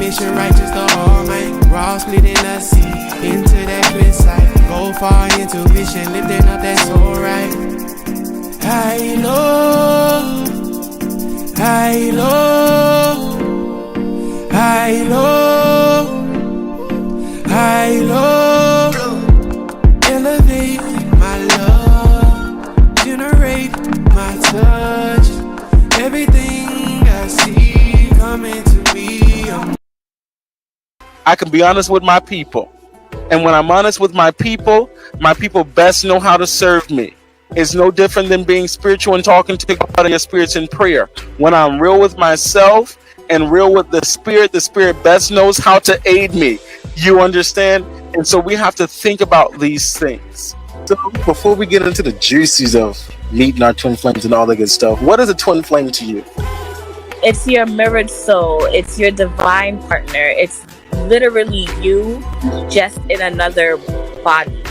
mission, righteous the Almighty. Raw splitting the sea into that clear sight. Go far into vision, lifting up that soul right. High low, high low, high low, high low. Elevate my love, generate my touch. Everything I see coming to me. I can be honest with my people. And when I'm honest with my people best know how to serve me. It's no different than being spiritual and talking to God and your spirits in prayer. When I'm real with myself and real with the spirit best knows how to aid me. You understand? And so we have to think about these things. So before we get into the juices of meeting our twin flames and all that good stuff, what is a twin flame to you? It's your mirrored soul. It's your divine partner. It's literally you, just in another body.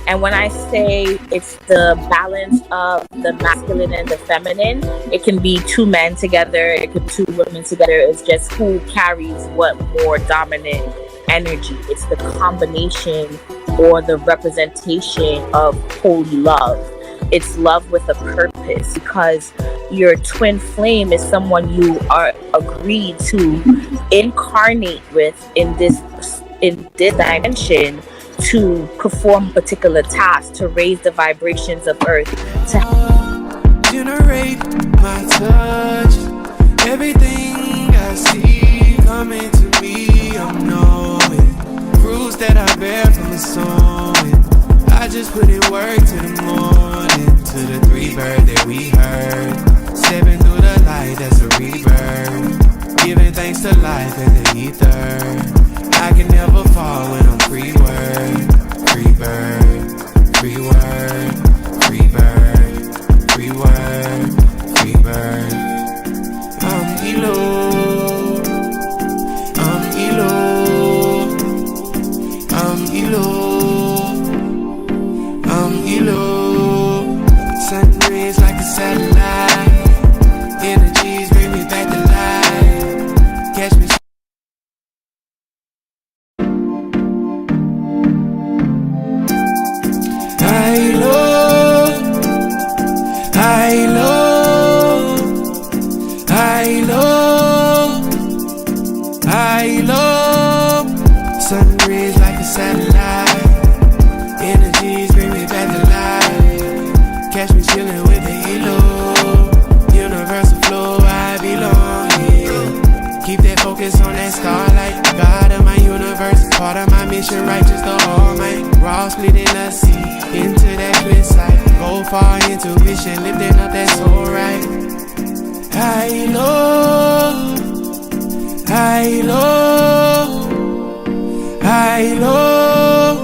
And when I say it's the balance of the masculine and the feminine, it can be two men together, it could be two women together. It's just who carries what more dominant energy. It's the combination or the representation of holy love. It's love with a purpose, because your twin flame is someone you are agreed to incarnate with in this dimension to perform a particular task, to raise the vibrations of earth, to generate my touch. Everything I see coming to me, I'm knowing. Fruits that I bear from the sowing. I just put in work to the morning, to the three bird that we heard. Stepping through the light, that's a rebirth. Giving thanks to life and the ether. I can never fall when I'm free word. Free bird, free word, free bird, free word, free bird. I'm Elo, I'm Elo, I'm Elo, I'm Elo. Sun rays like a satellite. Energies bring me back to life. Catch me. High low, high low, high low, high low. Sun rays like a satellite. Energies bring me back to life. Catch me chilling with the halo. Universal flow, I belong here. Keep that focus on that starlight. God of my universe, part of my mission, righteous the Almighty. Raw splitting the sea into that clear sight. Go far into vision, lifting up that soul right. High low, high low, high low,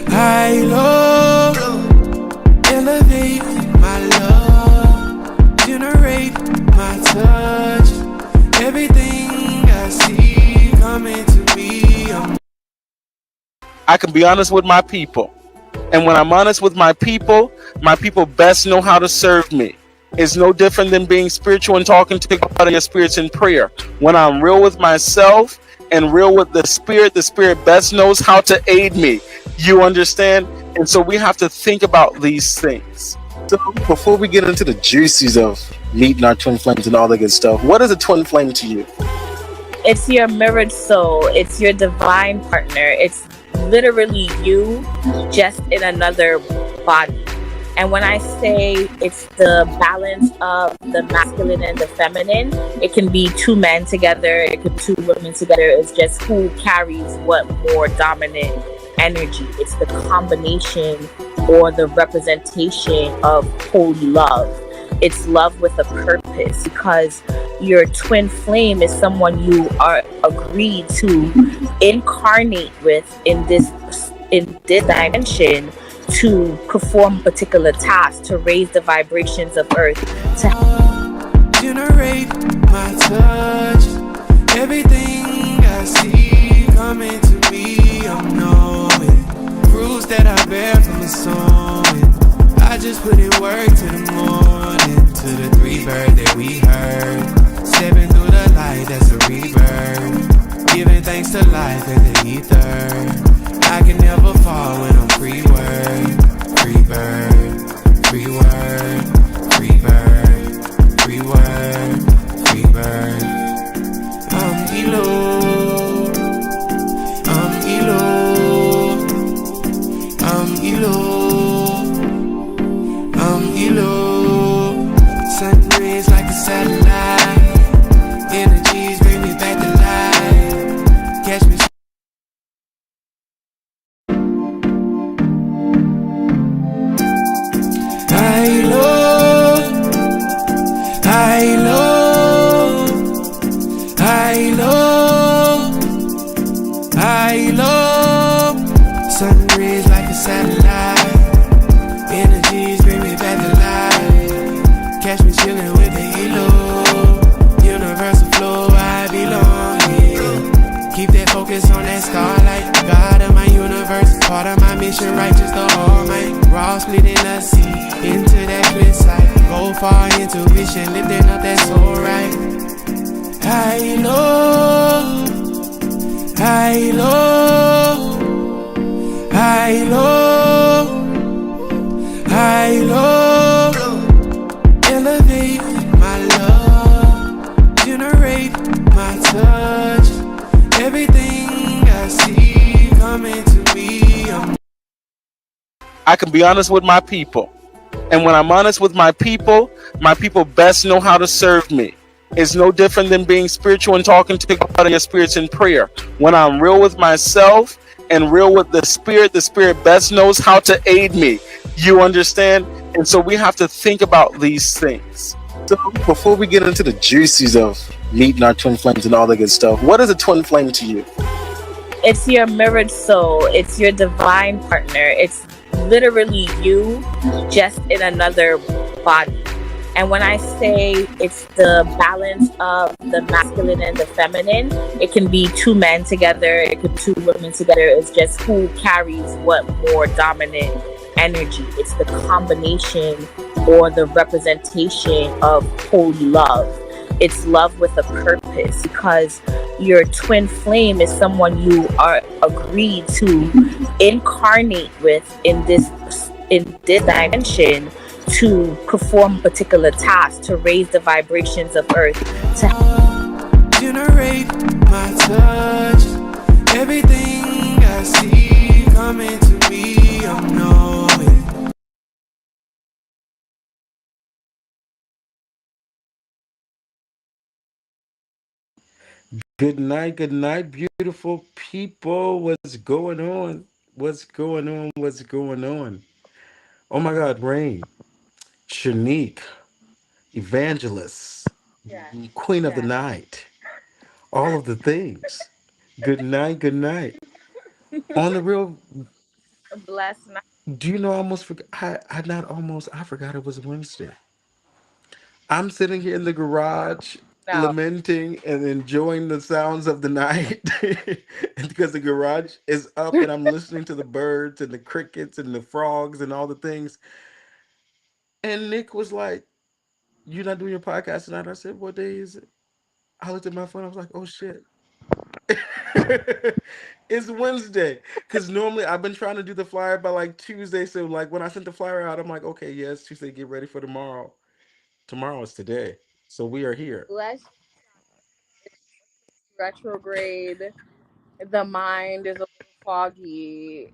high low. Elevate my love, generate my touch. Everything I see coming to me, I can be honest with my people. And when I'm honest with my people best know how to serve me. It's no different than being spiritual and talking to God and your spirits in prayer. When I'm real with myself and real with the spirit best knows how to aid me. You understand? And so we have to think about these things. So before we get into the juices of meeting our twin flames and all that good stuff, what is a twin flame to you? it's your mirrored soul. It's your divine partner. It's literally you, just in another body. And when I say it's the balance of the masculine and the feminine, it can be two men together, it could be two women together. It's just who carries what more dominant energy. It's the combination or the representation of holy love. It's love with a purpose, because your twin flame is someone you are agreed to incarnate with in this dimension to perform a particular task, to raise the vibrations of earth, to generate my touch. Everything I see coming to me, I'm knowing. Fruits that I bear from the sowing. I just put in work to the morning, to the three bird that we heard. Stepping through the light, that's a rebirth. thanks to life and the ether. I can never fall when I'm free word, free bird, free word, free bird, free word, free bird. Elo, Elo, Elo, Elo. Sun rays like a satellite. Energies bring me back to life. Catch me. I love, I love, I love, I love. Sun rays like a satellite. Energies bring me back to life. Catch me chillin' with the halo. Universal flow, I belong here. Keep that focus on that starlight. God of my universe, part of my mission, righteous the all might. Raw splitting the sea into that clear sight. Go far intuition, lifting up that soul right. I love, I love, I love, I love. Elevate my love, generate my touch. Everything I see coming to me. I can be honest with my people. And when I'm honest with my people best know how to serve me. It's no different than being spiritual and talking to God and your spirits in prayer. When I'm real with myself and real with the spirit best knows how to aid me. You understand? And so we have to think about these things. So before we get into the juices of meeting our twin flames and all that good stuff, what is a twin flame to you? It's your mirrored soul. It's your divine partner. It's literally you, just in another body. And when I say it's the balance of the masculine and the feminine, it can be two men together, it could be two women together. It's just who carries what more dominant energy. It's the combination or the representation of holy love. It's love with a purpose, because your twin flame is someone you are agreed to incarnate with in this dimension, to perform particular tasks, to raise the vibrations of earth, to generate my touch. Everything I see coming to me, I'm knowing. Good night, beautiful people. What's going on? What's going on? What's going on? Oh my God, Rain, Shanique, Evangelist, Queen of the Night, all of the things. Good night, good night. On the real, bless now. do you know I almost forgot? I not almost, I forgot it was Wednesday. I'm sitting here in the garage lamenting and enjoying the sounds of the night and because the garage is up and I'm listening to the birds and the crickets and the frogs and all the things. And Nick was like, "You're not doing your podcast tonight?" I said, "What day is it?" I looked at my phone. I was like, "Oh shit." It's Wednesday. Because normally I've been trying to do the flyer by like Tuesday. So like when I sent the flyer out, I'm like, okay, yes, Tuesday, get ready for tomorrow. Tomorrow is today. So we are here. Bless retrograde. The mind is a little foggy.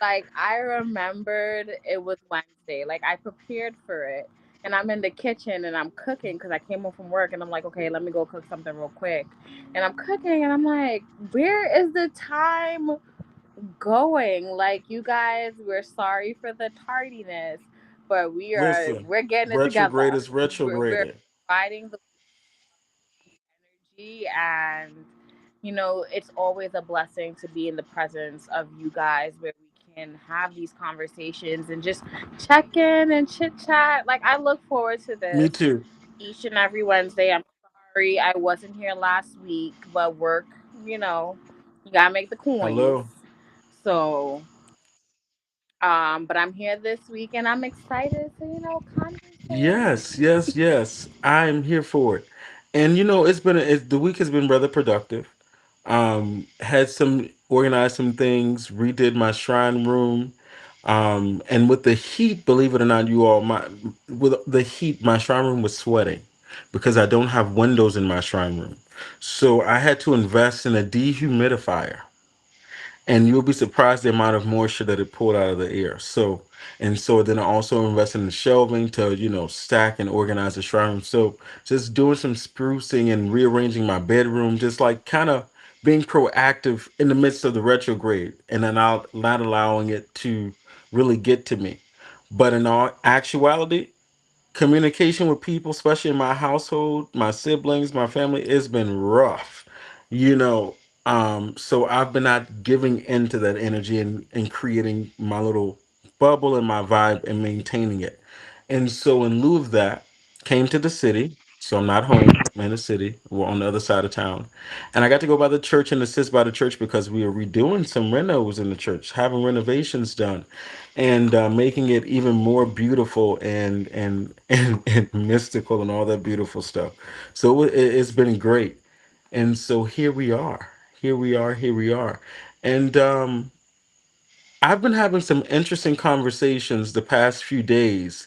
Like, I remembered it was Wednesday. Like, I prepared for it. And I'm in the kitchen and I'm cooking because I came home from work and I'm like, okay, let me go cook something real quick. And I'm cooking and I'm like, where is the time going? Like, you guys, we're sorry for the tardiness, but Listen, we're getting it retrograde together. is We're retrograding. fighting the energy, and it's always a blessing to be in the presence of you guys, where we can have these conversations and just check in and chit chat. Like, I look forward to Me this too. each and every Wednesday. I'm sorry I wasn't here last week, but work, you know you gotta make the coins. Hello. So but I'm here this week and I'm excited to conversate. Yes, yes, yes. I'm here for it. And you know, the week has been rather productive. Had some organized some things, redid my shrine room. And with the heat, believe it or not, you all, my with the heat, my shrine room was sweating because I don't have windows in my shrine room. So I had to invest in a dehumidifier, and you'll be surprised the amount of moisture that it pulled out of the air. So, and so then I also invested in the shelving to, stack and organize the shrine room. So just doing some sprucing and rearranging my bedroom, just like kind of being proactive in the midst of the retrograde, and then not allowing it to really get to me. But in all actuality, communication with people, especially in my household, my siblings, my family, it's been rough, you know. So I've been not giving into that energy and creating my little bubble and my vibe and maintaining it. And so in lieu of that, came to the city. So I'm not home. I'm in the city. We're on the other side of town. And I got to go by the church and assist by the church because we were redoing some renos in the church, having renovations done, and making it even more beautiful and mystical and all that beautiful stuff. So it's been great. And so here we are. Here we are. Here we are. And I've been having some interesting conversations the past few days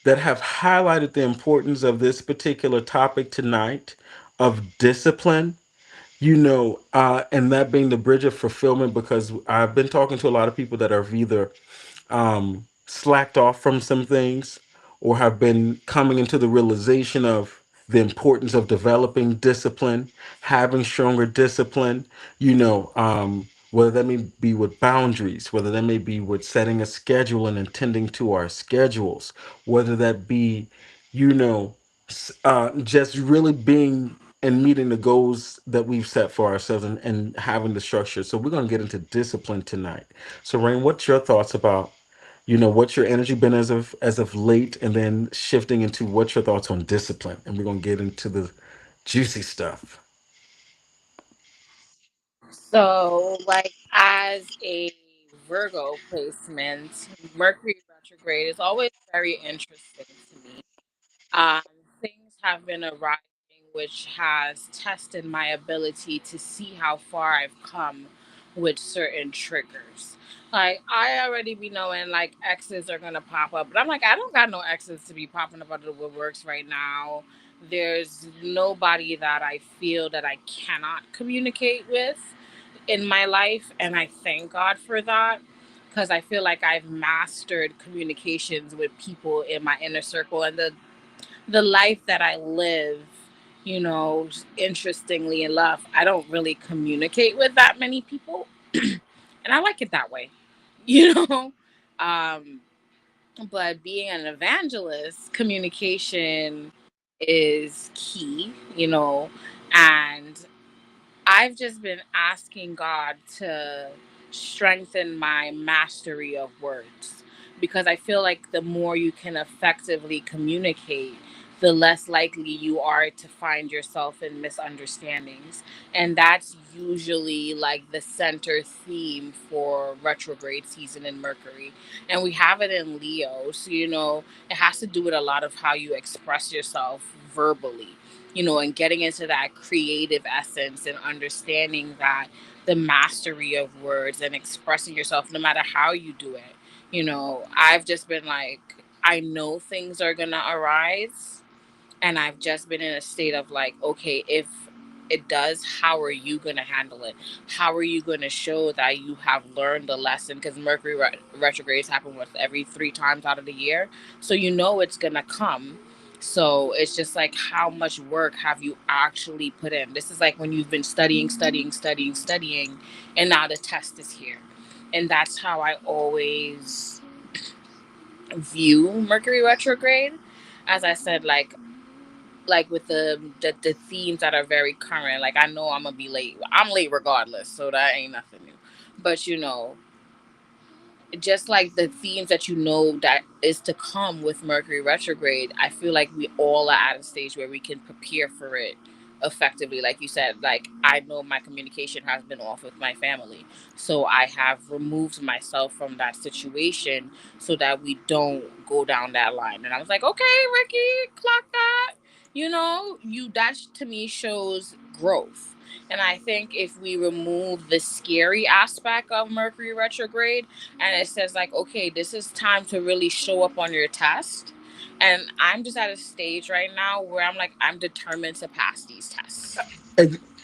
that have highlighted the importance of this particular topic tonight of discipline, and that being the bridge of fulfillment, because I've been talking to a lot of people that have either slacked off from some things or have been coming into the realization of the importance of developing discipline, having stronger discipline, whether that may be with boundaries, whether that may be with setting a schedule and attending to our schedules, whether that be, you know, just really being and meeting the goals that we've set for ourselves, and having the structure. So we're going to get into discipline tonight. So Rain, what's your thoughts about, what's your energy been as of late, and then shifting into what's your thoughts on discipline, and we're going to get into the juicy stuff. So, like, as a Virgo placement, Mercury retrograde is always very interesting to me. Um, Things have been arising which has tested my ability to see how far I've come with certain triggers. Like, I already be knowing like exes are gonna pop up, but I'm like, I don't got no exes to be popping up out of the woodworks right now. There's nobody that I feel that I cannot communicate with in my life, and I thank God for that because I feel like I've mastered communications with people in my inner circle, and the life that I live, interestingly enough, I don't really communicate with that many people. And I like it that way, you know? Um, but being an evangelist, communication is key, and I've just been asking God to strengthen my mastery of words because I feel like the more you can effectively communicate, the less likely you are to find yourself in misunderstandings. And that's usually like the center theme for retrograde season in Mercury. And we have it in Leo. So, it has to do with a lot of how you express yourself verbally, and getting into that creative essence and understanding that the mastery of words and expressing yourself no matter how you do it. I've just been like, I know things are going to arise, and I've just been in a state of like, okay, if it does, how are you going to handle it? How are you going to show that you have learned the lesson? Because Mercury retrogrades happen with every 3 times out of the year. So it's going to come. So it's just like, how much work have you actually put in? This is like when you've been studying, studying, studying, studying, and now the test is here. And that's how I always view Mercury retrograde. As I said, like with the themes that are very current, like I know I'm gonna be late. I'm late regardless, so that ain't nothing new. But just like the themes that that is to come with Mercury retrograde, I feel like we all are at a stage where we can prepare for it effectively. Like you said, like I know my communication has been off with my family. So I have removed myself from that situation so that we don't go down that line. And I was like, okay, Ricky, clock that. You that to me shows growth. And I think if we remove the scary aspect of Mercury retrograde and it says, like, okay, this is time to really show up on your test. And I'm just at a stage right now where I'm like, I'm determined to pass these tests. Like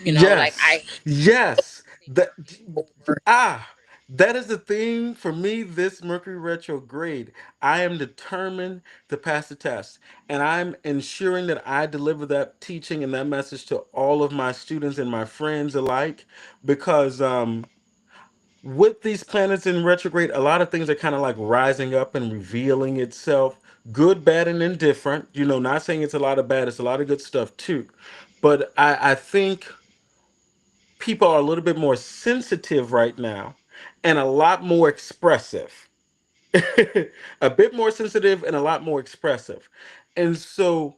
Yes, I yes. That over. ah, that is the thing for me. This Mercury retrograde, I am determined to pass the test, and I'm ensuring that I deliver that teaching and that message to all of my students and my friends alike, because with these planets in retrograde, a lot of things are kind of like rising up and revealing itself, good, bad, and indifferent. Not saying it's a lot of bad; it's a lot of good stuff too. But I think people are a little bit more sensitive right now and a lot more expressive. A bit more sensitive and a lot more expressive. And so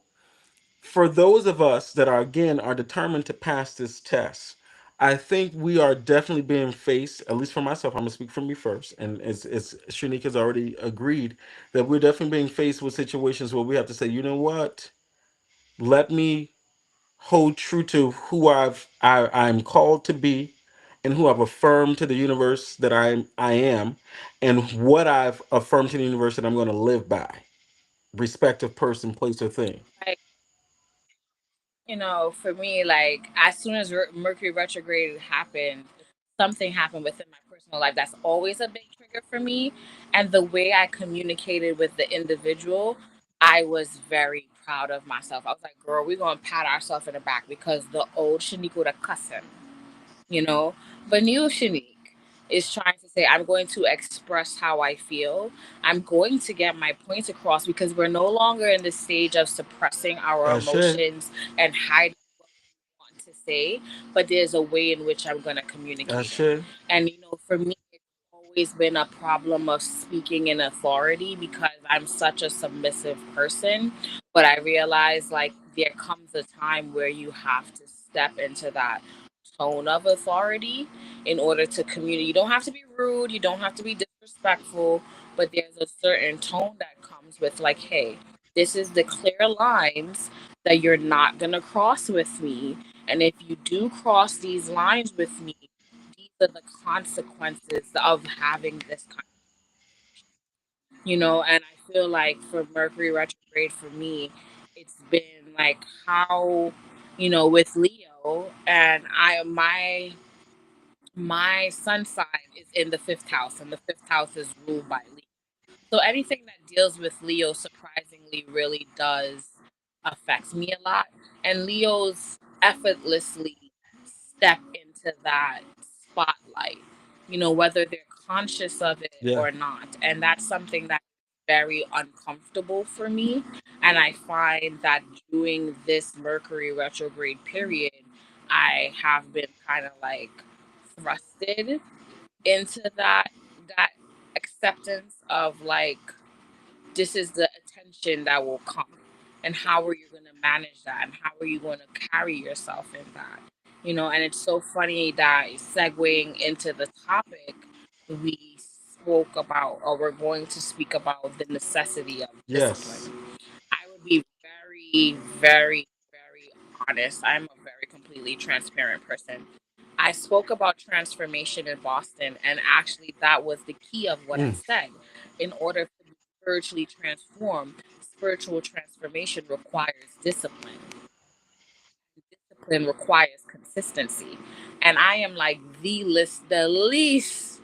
for those of us that are again are determined to pass this test, I think we are definitely being faced, at least for myself, I'm gonna speak for me first, and it's Shanique has already agreed that we're definitely being faced with situations where we have to say, you know what, let me hold true to who I'm called to be, and who I've affirmed to the universe that I am, and what I've affirmed to the universe that I'm going to live by, respective person, place, or thing. Like, for me, like as soon as Mercury retrograde happened, something happened within my personal life that's always a big trigger for me. And the way I communicated with the individual, I was very proud of myself. I was like, girl, we're going to pat ourselves in the back because the old Shanique would have cussed him, you know? But new Shanique is trying to say, I'm going to express how I feel. I'm going to get my points across because we're no longer in the stage of suppressing our Ashe, emotions and hiding want to say, but there's a way in which I'm going to communicate it. Ashe. And, for me, it's always been a problem of speaking in authority because I'm such a submissive person. But I realize, like, there comes a time where you have to step into that tone of authority in order to communicate. You don't have to be rude, you don't have to be disrespectful, but there's a certain tone that comes with, like, hey, this is the clear lines that you're not going to cross with me. And if you do cross these lines with me, these are the consequences of having this kind and I feel like for Mercury retrograde for me, it's been like how, with Leo and my sun sign is in the fifth house, and the fifth house is ruled by Leo. So anything that deals with Leo surprisingly really does affect me a lot. And Leos effortlessly step into that spotlight, whether they're conscious of it Yeah. or not. And that's something that's very uncomfortable for me. And I find that during this Mercury retrograde period, I have been kind of like thrusted into that acceptance of, like, this is the attention that will come, and how are you going to manage that, and how are you going to carry yourself in that, and it's so funny that segueing into the topic, we spoke about, or we're going to speak about, the necessity of Yes. discipline. I would be very, very, very honest. I'm a very completely transparent person. I spoke about transformation in Boston, and actually, that was the key of what I Mm. said. In order to be spiritually transformed, spiritual transformation requires discipline. Discipline requires consistency. And I am like the least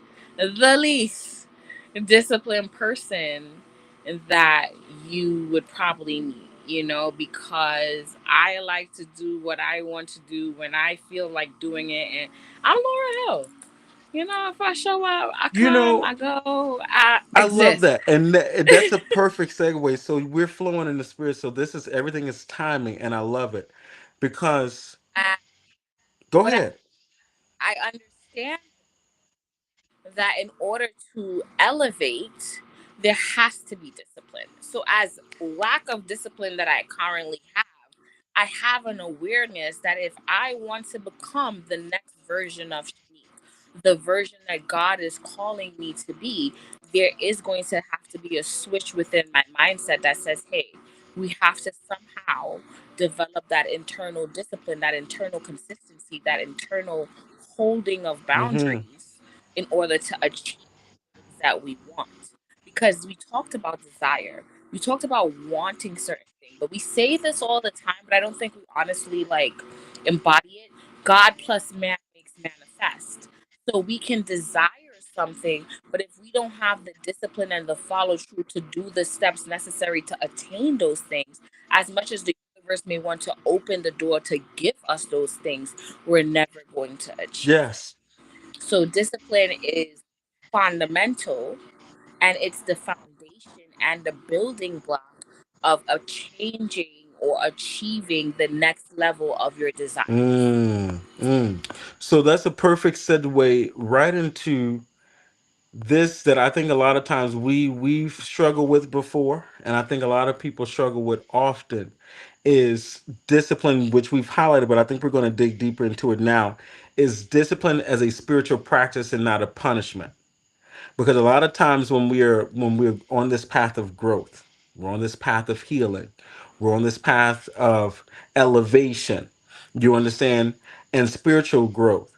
disciplined person that you would probably meet, because I like to do what I want to do when I feel like doing it. And I'm Laura Hill. If I show up, I You come, know, I go, I I love exist. that. And that's a perfect segue. So we're flowing in the spirit. So this is everything is timing, and I love it because I, go but ahead. I understand that in order to elevate, there has to be discipline. So, as lack of discipline that I currently have, I have an awareness that if I want to become the next version of Shanique, the version that God is calling me to be, there is going to have to be a switch within my mindset that says, hey, We have to somehow develop that internal discipline, that internal consistency, that internal holding of Mm-hmm. boundaries in order to achieve things that we want. Because we talked about desire, we talked about wanting certain things, but we say this all the time, but I don't think we honestly like embody it. God plus man makes manifest. So we can desire something, but if we don't have the discipline and the follow through to do the steps necessary to attain those things, as much as the universe may want to open the door to give us those things, we're never going to achieve it. Yes. So discipline is fundamental, and it's the foundation and the building block of a changing or achieving the next level of your desires. Mm, mm. So that's a perfect segue right into this that I think a lot of times we've struggled with before, and I think a lot of people struggle with often is discipline, which we've highlighted, but I think we're going to dig deeper into it now. Is discipline as a spiritual practice and not a punishment? Because a lot of times when we're on this path of growth, we're on this path of healing, we're on this path of elevation, you understand, and spiritual growth,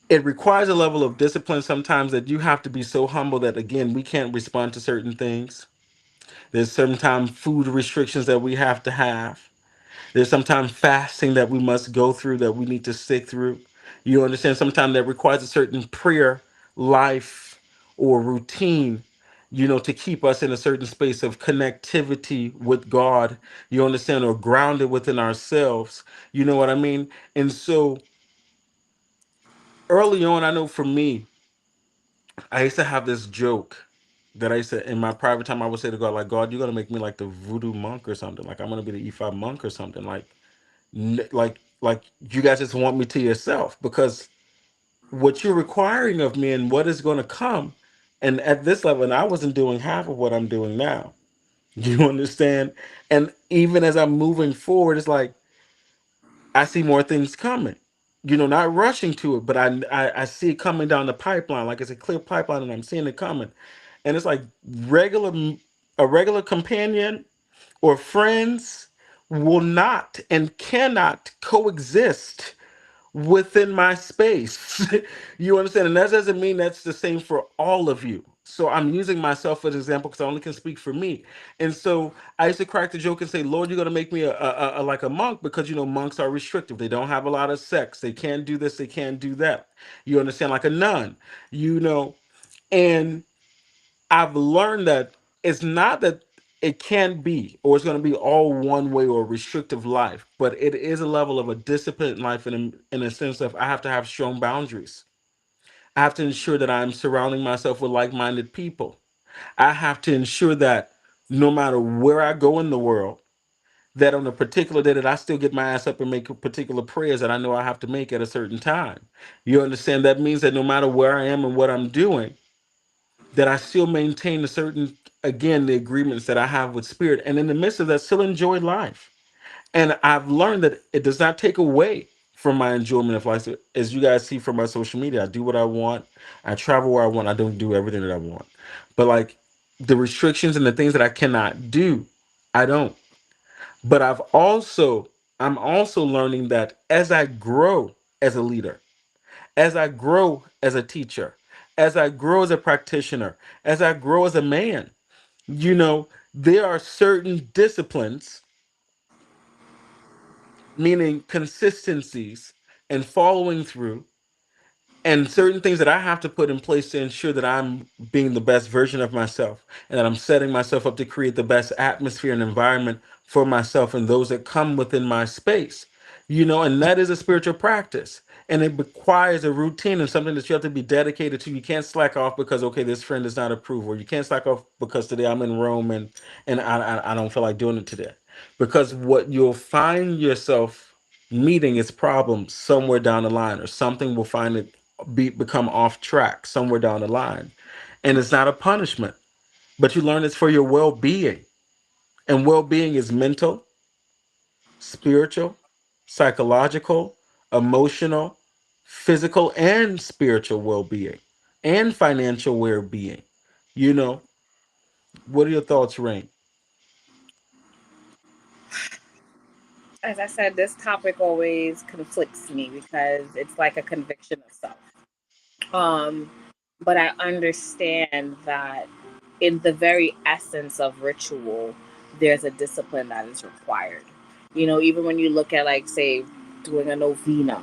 it requires a level of discipline sometimes that you have to be so humble that again we can't respond to certain things. There's sometimes food restrictions that we have to have. There's sometimes fasting that we must go through, that we need to stick through. You understand? Sometimes that requires a certain prayer life or routine, to keep us in a certain space of connectivity with God. You understand? Or grounded within ourselves. You know what I mean? And so early on, I know for me, I used to have this joke that I used to, in my private time, I would say to God, like, God, you're going to make me like the voodoo monk or something. Like, I'm going to be the E5 monk or something. Like you guys just want me to yourself because what you're requiring of me and what is going to come, and at this level, and I wasn't doing half of what I'm doing now. You understand? And even as I'm moving forward, it's like I see more things coming. Not rushing to it, but I see it coming down the pipeline, like it's a clear pipeline, and I'm seeing it coming. And it's like a regular companion or friends will not and cannot coexist within my space. You understand? And that doesn't mean that's the same for all of you. So I'm using myself as an example because I only can speak for me. And so I used to crack the joke and say, Lord, you're going to make me like a monk because, monks are restrictive. They don't have a lot of sex. They can't do this. They can't do that. You understand? Like a nun, you know. And I've learned that it's not that it can be or it's going to be all one way or restrictive life, but it is a level of a disciplined life in a sense of I have to have strong boundaries. I have to ensure that I'm surrounding myself with like minded people. I have to ensure that no matter where I go in the world, that on a particular day that I still get my ass up and make particular prayers that I know I have to make at a certain time. You understand? That means that no matter where I am and what I'm doing, that I still maintain a certain, again, the agreements that I have with spirit. And in the midst of that, still enjoy life. And I've learned that it does not take away from my enjoyment of life. As you guys see from my social media, I do what I want. I travel where I want. I don't do everything that I want. But like the restrictions and the things that I cannot do, I don't. But I'm also learning that as I grow as a leader, as I grow as a teacher, as I grow as a practitioner, as I grow as a man, there are certain disciplines, meaning consistencies and following through, and certain things that I have to put in place to ensure that I'm being the best version of myself and that I'm setting myself up to create the best atmosphere and environment for myself and those that come within my space. And that is a spiritual practice. And it requires a routine and something that you have to be dedicated to. You can't slack off because okay, this friend does not approve, or you can't slack off because today I'm in Rome and I don't feel like doing it today. Because what you'll find yourself meeting is problems somewhere down the line, or something will find it become off track somewhere down the line. And it's not a punishment, but you learn it's for your well-being. And well-being is mental, spiritual, psychological, emotional, physical, and spiritual well-being, and financial well-being. You know, what are your thoughts, Rain? as I said, this topic always conflicts me because it's like a conviction of self. Um, but I understand that in the very essence of ritual, there's a discipline that is required. Even when you look at, like, say, doing a novena,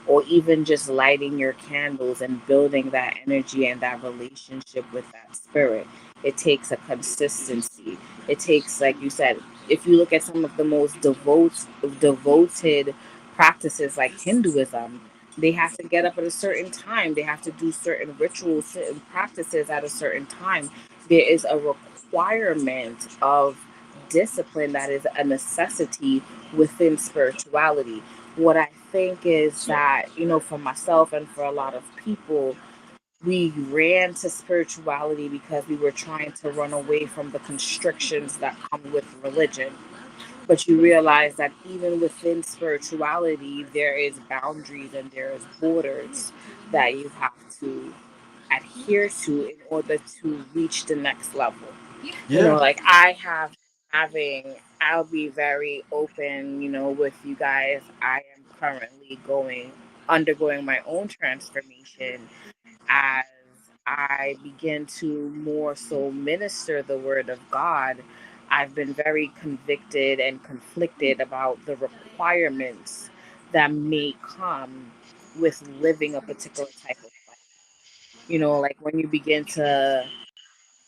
or even just lighting your candles and building that energy and that relationship with that spirit, it takes a consistency. It takes, like you said, if you look at some of the most devoted practices like Hinduism, they have to get up at a certain time. They have to do certain rituals, certain practices at a certain time. There is a requirement of discipline that is a necessity within spirituality. What I think is that, for myself and for a lot of people, we ran to spirituality because we were trying to run away from the constrictions that come with religion. But you realize that even within spirituality, there is boundaries and there is borders that you have to adhere to in order to reach the next level. Yeah. Like I'll be very open, with you guys. I am currently undergoing my own transformation as I begin to more so minister the word of God. I've been very convicted and conflicted about the requirements that may come with living a particular type of life. Like when you begin to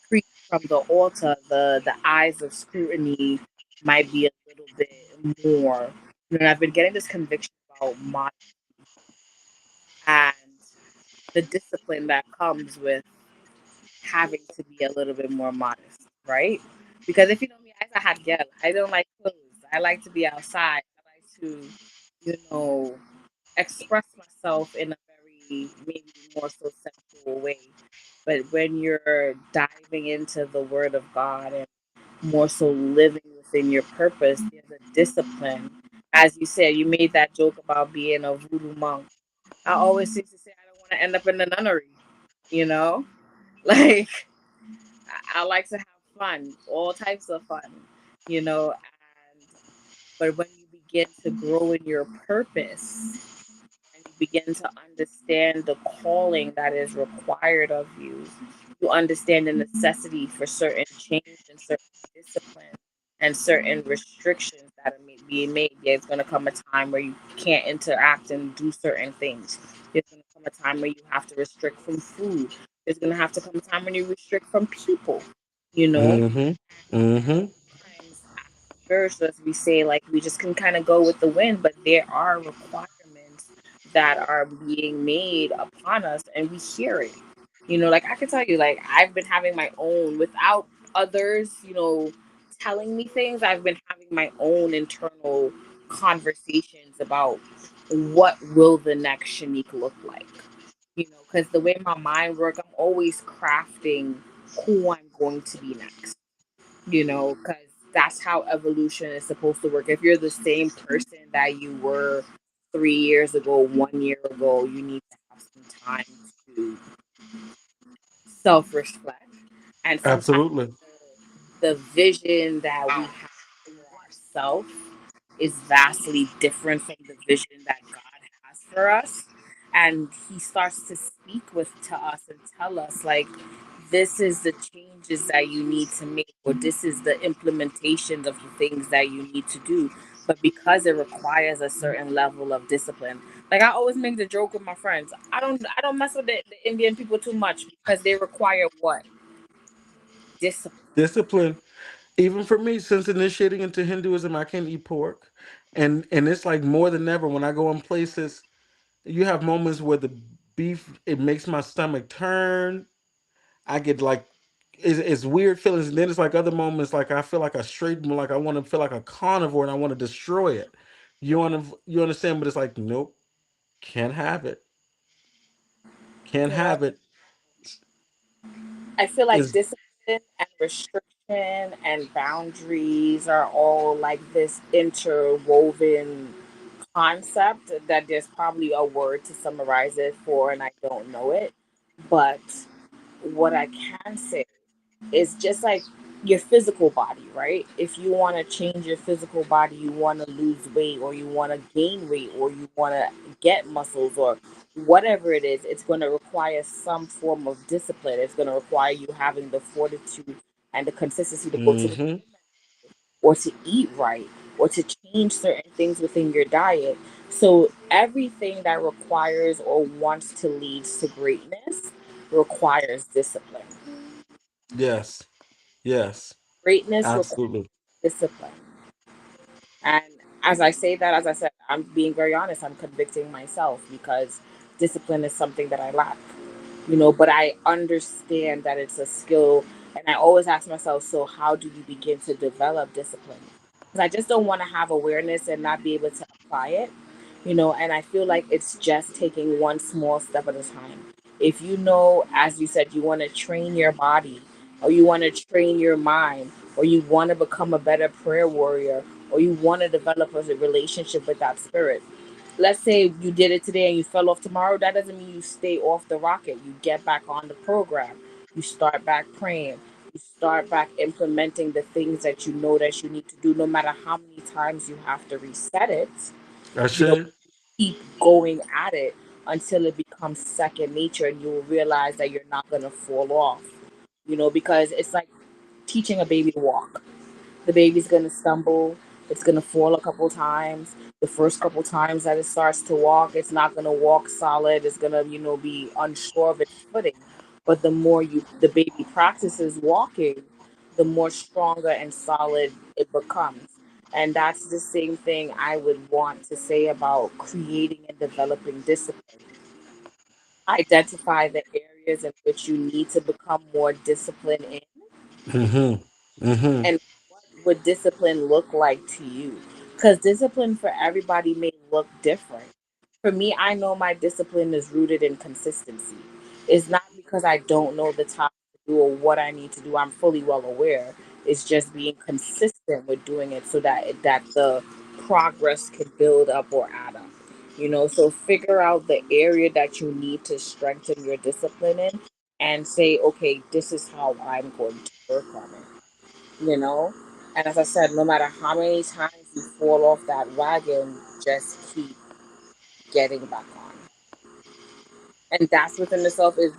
preach from the altar, the eyes of scrutiny might be a little bit more. I've been getting this conviction about modesty and the discipline that comes with having to be a little bit more modest, right? Because if you know me, as a hot girl, I don't like clothes. I like to be outside. I like to, you know, express myself in a very maybe more so sensual way. But when you're diving into the Word of God and more so living within your purpose, there's a discipline. As you said, you made that joke about being a voodoo monk. I always used to say I don't want to end up in the nunnery, you know? Like I like to have fun, all types of fun, and but when you begin to grow in your purpose and you begin to understand the calling that is required of you, you understand the necessity for certain change and certain discipline and certain restrictions that are being made. There's going to come a time where you can't interact and do certain things. There's going to come a time where you have to restrict from food. There's going to have to come a time when you restrict from people, you know? Mm-hmm. Mm-hmm. Sometimes as spiritualists, we say like we just can kind of go with the wind, but there are requirements that are being made upon us, and we hear it. Like I can tell you, like I've been having my own without others, telling me things. I've been having my own internal conversations about what will the next Shanique look like. Because the way my mind works, I'm always crafting who I'm going to be next, because that's how evolution is supposed to work. If you're the same person that you were 3 years ago, 1 year ago, you need to have some time to self reflect. And sometimes Absolutely. the vision that we have for ourselves is vastly different from the vision that God has for us. And he starts to speak to us and tell us like this is the changes that you need to make, or this is the implementation of the things that you need to do. But because it requires a certain level of discipline, like I always make the joke with my friends, I don't mess with the Indian people too much because they require what? Discipline. Discipline. Even for me, since initiating into Hinduism, I can't eat pork. And it's like more than ever when I go in places, you have moments where the beef, it makes my stomach turn. I get like it's weird feelings, and then it's like other moments like I feel like a straight like I want to feel like a carnivore and I want to destroy it. You understand, but it's like nope, can't have it. Can't You know, have it. I feel like Is discipline and restriction and boundaries are all like this interwoven concept that there's probably a word to summarize it for, and I don't know it. But what I can say is just like your physical body, right? If you want to change your physical body, you want to lose weight or you want to gain weight or you want to get muscles or whatever it is, it's going to require some form of discipline. It's going to require you having the fortitude and the consistency to go to the Mm-hmm. or to eat right or to change certain things within your diet. So everything that requires or wants to lead to greatness requires discipline. Yes. Yes. Greatness requires Absolutely. discipline. And as I say that, as I said, I'm being very honest, I'm convicting myself because discipline is something that I lack, but I understand that it's a skill. And I always ask myself, so how do you begin to develop discipline? Because I just don't want to have awareness and not be able to apply it, and I feel like it's just taking one small step at a time. If you know, as you said, you want to train your body, or you want to train your mind, or you want to become a better prayer warrior, or you want to develop a relationship with that spirit. Let's say you did it today and you fell off tomorrow. That doesn't mean you stay off the rocket. You get back on the program. You start back praying. You start back implementing the things that you know that you need to do, no matter how many times you have to reset it. You know, Ashe. keep going at it until it becomes second nature and you will realize that you're not going to fall off. Because it's like teaching a baby to walk. The baby's gonna stumble. It's gonna fall a couple times. The first couple times that it starts to walk, it's not gonna walk solid. It's gonna, be unsure of its footing. But the more the baby practices walking, the more stronger and solid it becomes. And that's the same thing I would want to say about creating and developing discipline. Identify the areas in which you need to become more disciplined in, Mm-hmm. Mm-hmm. and what would discipline look like to you? Because discipline for everybody may look different. For me, I know my discipline is rooted in consistency. It's not because I don't know the time to do or what I need to do. I'm fully well aware. It's just being consistent with doing it so that the progress can build up or add up. So figure out the area that you need to strengthen your discipline in and say, okay, this is how I'm going to work on it you know. And as I said, no matter how many times you fall off that wagon, just keep getting back on. And that's within itself is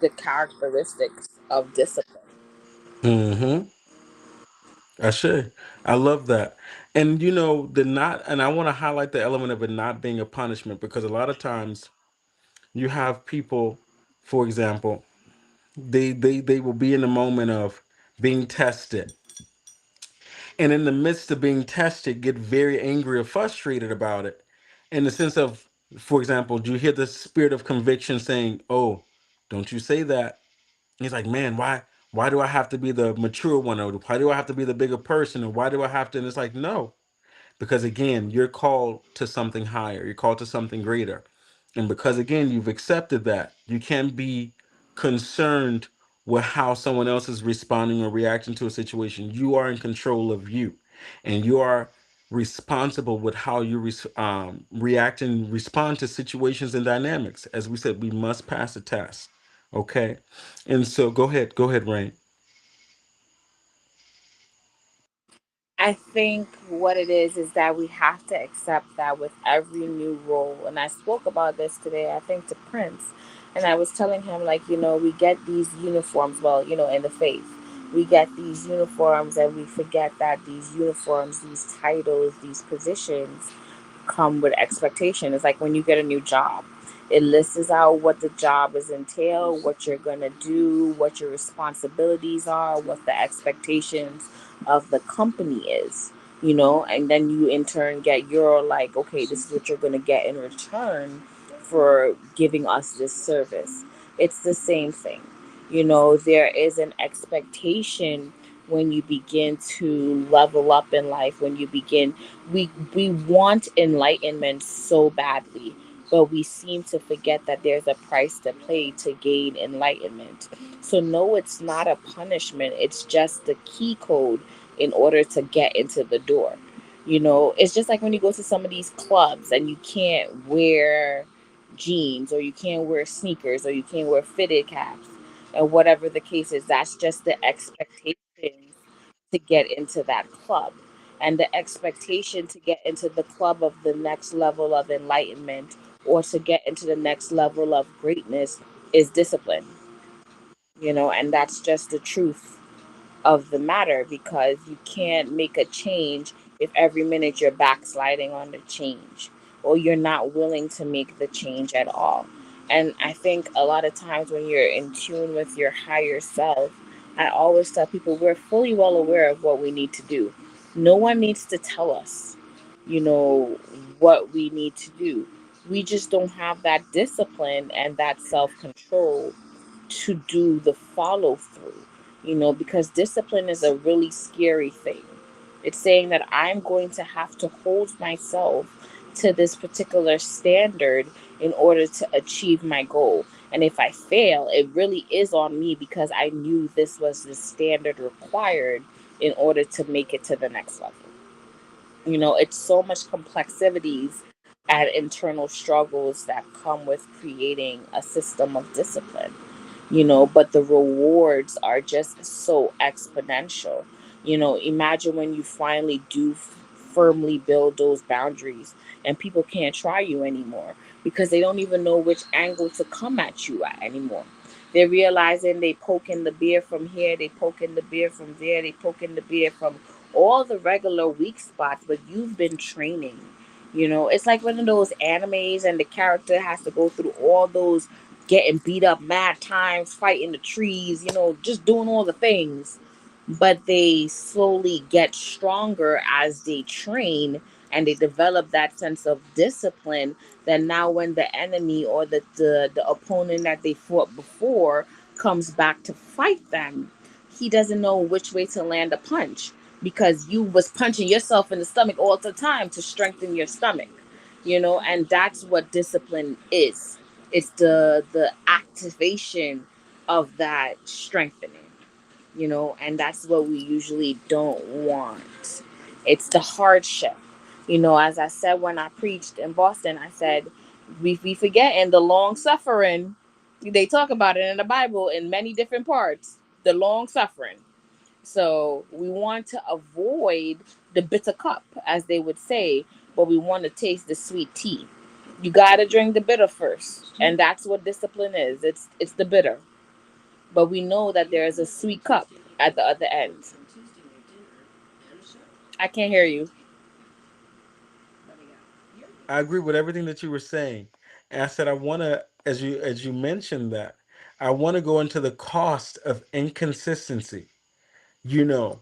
the characteristics of discipline. Mm-hmm. Ashe. I love that. And the not, and I want to highlight the element of it not being a punishment because a lot of times you have people, for example, they will be in the moment of being tested. And in the midst of being tested, get very angry or frustrated about it. In the sense of, for example, do you hear the spirit of conviction saying, "Oh, don't you say that." He's like, man, why do I have to be the mature one, or why do I have to be the bigger person, or why do I have to? And it's like, no, because again, you're called to something higher, you're called to something greater. And because again, you've accepted that, you can't be concerned with how someone else is responding or reacting to a situation. You are in control of you, and you are responsible with how you react and respond to situations and dynamics. As we said, we must pass a test. Okay. And so go ahead, Rain. I think what it is that we have to accept that with every new role. And I spoke about this today, I think, to Prince. And I was telling him, like, we get these uniforms, well, in the faith. We get these uniforms and we forget that these uniforms, these titles, these positions come with expectation. It's like when you get a new job. It lists out what the job is entail, what you're gonna do, what your responsibilities are, what the expectations of the company is, and then you in turn get your like, okay, this is what you're gonna get in return for giving us this service. It's the same thing. There is an expectation when you begin to level up in life, when you begin we want enlightenment so badly, but we seem to forget that there's a price to pay to gain enlightenment. So no, it's not a punishment, it's just the key code in order to get into the door. It's just like when you go to some of these clubs and you can't wear jeans or you can't wear sneakers or you can't wear fitted caps and whatever the case is. That's just the expectations to get into that club. And the expectation to get into the club of the next level of enlightenment or to get into the next level of greatness is discipline, and that's just the truth of the matter, because you can't make a change if every minute you're backsliding on the change or you're not willing to make the change at all. And I think a lot of times when you're in tune with your higher self, I always tell people we're fully well aware of what we need to do. No one needs to tell us, you know, what we need to do. We just don't have that discipline and that self control to do the follow through, because discipline is a really scary thing. It's saying that I'm going to have to hold myself to this particular standard in order to achieve my goal. And if I fail, it really is on me because I knew this was the standard required in order to make it to the next level. It's so much complexities and internal struggles that come with creating a system of discipline, but the rewards are just so exponential. Imagine when you finally do firmly build those boundaries and people can't try you anymore because they don't even know which angle to come at you at anymore. They're realizing they poke in the beer from here, they poke in the beer from there, they poke in the beer from all the regular weak spots, but you've been training. It's like one of those animes and the character has to go through all those getting beat up mad times, fighting the trees, just doing all the things. But they slowly get stronger as they train and they develop that sense of discipline. Then now when the enemy or the opponent that they fought before comes back to fight them, he doesn't know which way to land a punch because you was punching yourself in the stomach all the time to strengthen your stomach. And that's what discipline is. It's the activation of that strengthening, and that's what we usually don't want. It's the hardship. As I said when I preached in Boston, I said, we forget in the long suffering, they talk about it in the Bible in many different parts, the long suffering. So we want to avoid the bitter cup, as they would say, but we want to taste the sweet tea. You got to drink the bitter first, and that's what discipline is. It's the bitter, but we know that there is a sweet cup at the other end. I can't hear you. I agree with everything that you were saying. And I said I want to, as you mentioned that, I want to go into the cost of inconsistency. You know,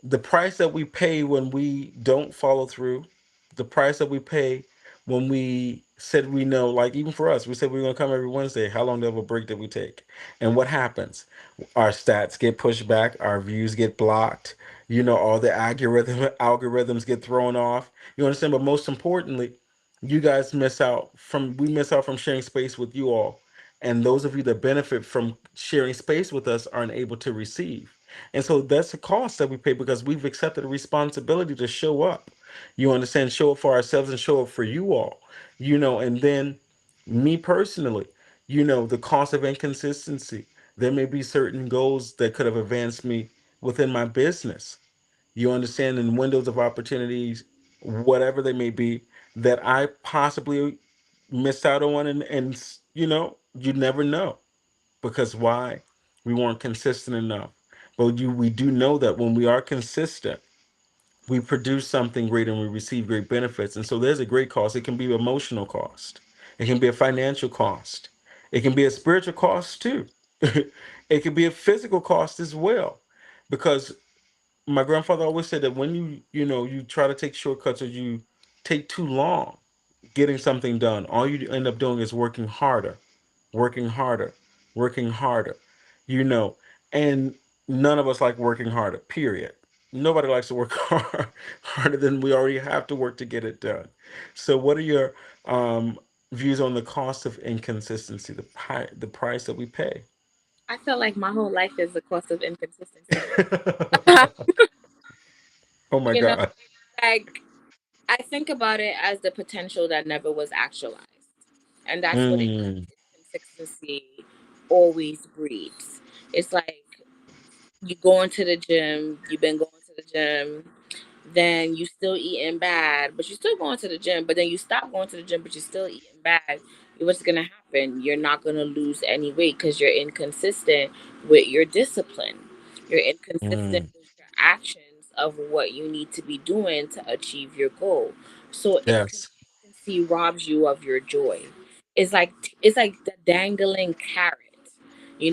the price that we pay when we don't follow through, the price that we pay when we said we know, like even for us, we said we are going to come every Wednesday. How long of a break did we take? And what happens? Our stats get pushed back, our views get blocked, all the algorithms get thrown off. You understand? But most importantly, we miss out from sharing space with you all. And those of you that benefit from sharing space with us aren't able to receive. And so that's a cost that we pay because we've accepted a responsibility to show up. You understand? Show up for ourselves and show up for you all. And then me personally, the cost of inconsistency. There may be certain goals that could have advanced me within my business. You understand? In windows of opportunities, whatever they may be, that I possibly missed out on. And you never know because why? We weren't consistent enough. But we do know that when we are consistent, we produce something great and we receive great benefits. And so there's a great cost. It can be emotional cost. It can be a financial cost. It can be a spiritual cost too. It can be a physical cost as well. Because my grandfather always said that when you try to take shortcuts or you take too long getting something done, all you end up doing is working harder, working harder, working harder, you know, and none of us like working harder, period. Nobody likes to work harder than we already have to work to get it done. So, what are your views on the cost of inconsistency, the price that we pay? I feel like my whole life is the cost of inconsistency. Oh my you know, God. like I think about it as the potential that never was actualized. And that's what Mm, inconsistency always breeds. It's like You going to the gym, you've been going to the gym, then you still eating bad, but you're still going to the gym, but then you stop going to the gym, but you're still eating bad. What's gonna happen? You're not gonna lose any weight because you're inconsistent with your discipline. You're inconsistent Mm, with your actions of what you need to be doing to achieve your goal. So yes. inconsistency robs you of your joy. It's like the dangling carrot.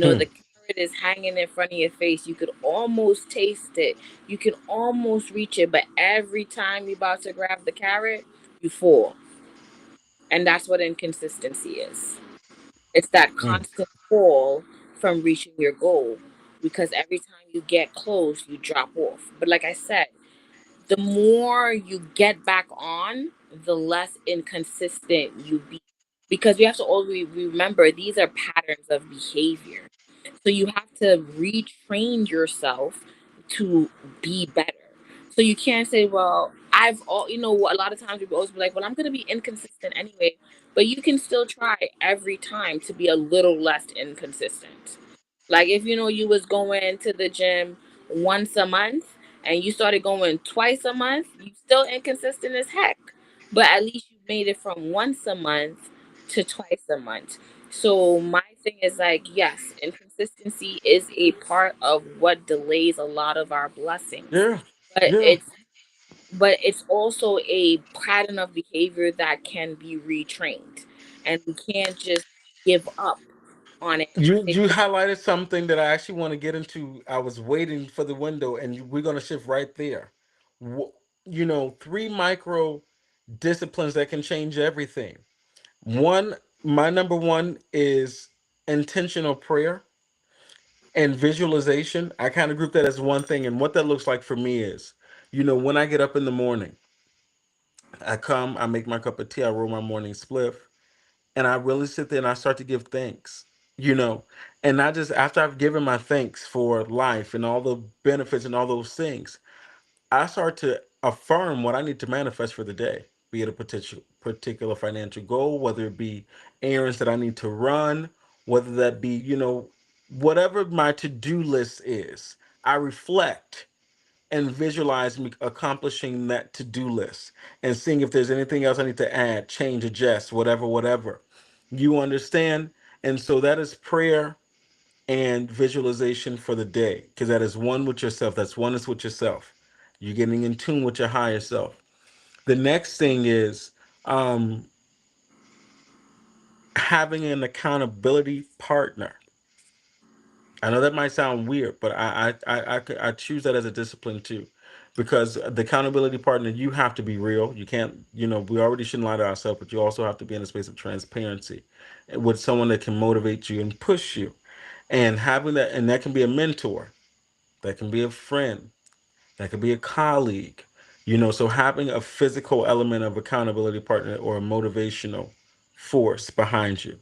Hmm. The carrot is hanging in front of your face. You could almost taste it. You can almost reach it, but every time you're about to grab the carrot, you fall. And that's what inconsistency is. It's that Mm. constant fall from reaching your goal because every time you get close, you drop off. But like I said, the more you get back on, the less inconsistent you be. Because we have to always remember these are patterns of behavior. So you have to retrain yourself to be better. So you can't say, well, a lot of times people always be like, well, I'm going to be inconsistent anyway. But you can still try every time to be a little less inconsistent. Like if you was going to the gym once a month and you started going twice a month, you still inconsistent as heck. But at least you made it from once a month to twice a month. So my thing is like, yes, inconsistency is a part of what delays a lot of our blessings. Yeah. But Yeah. it's also a pattern of behavior that can be retrained. And we can't just give up on it and say, You highlighted something that I actually want to get into. I was waiting for the window, and we're going to shift right there. Wh- three micro disciplines that can change everything. One, my number one is intentional prayer and visualization. I kind of group that as one thing, and what that looks like for me is, when I get up in the morning, I come, I make my cup of tea, I roll my morning spliff, and I really sit there and I start to give thanks, you know, and not just after I've given my thanks for life and all the benefits and all those things, I start to affirm what I need to manifest for the day, be it a particular financial goal, whether it be errands that I need to run, whether that be, whatever my to-do list is. I reflect and visualize me accomplishing that to-do list and seeing if there's anything else I need to add, change, adjust, whatever. You understand? And so that is prayer and visualization for the day, because that is one with yourself. That's oneness with yourself. You're getting in tune with your higher self. The next thing is having an accountability partner. I know that might sound weird, but I choose that as a discipline too, because the accountability partner, you have to be real. You can't, we already shouldn't lie to ourselves, but you also have to be in a space of transparency with someone that can motivate you and push you, and having that, and that can be a mentor, that can be a friend, that could be a colleague, so having a physical element of accountability partner or a motivational force behind you.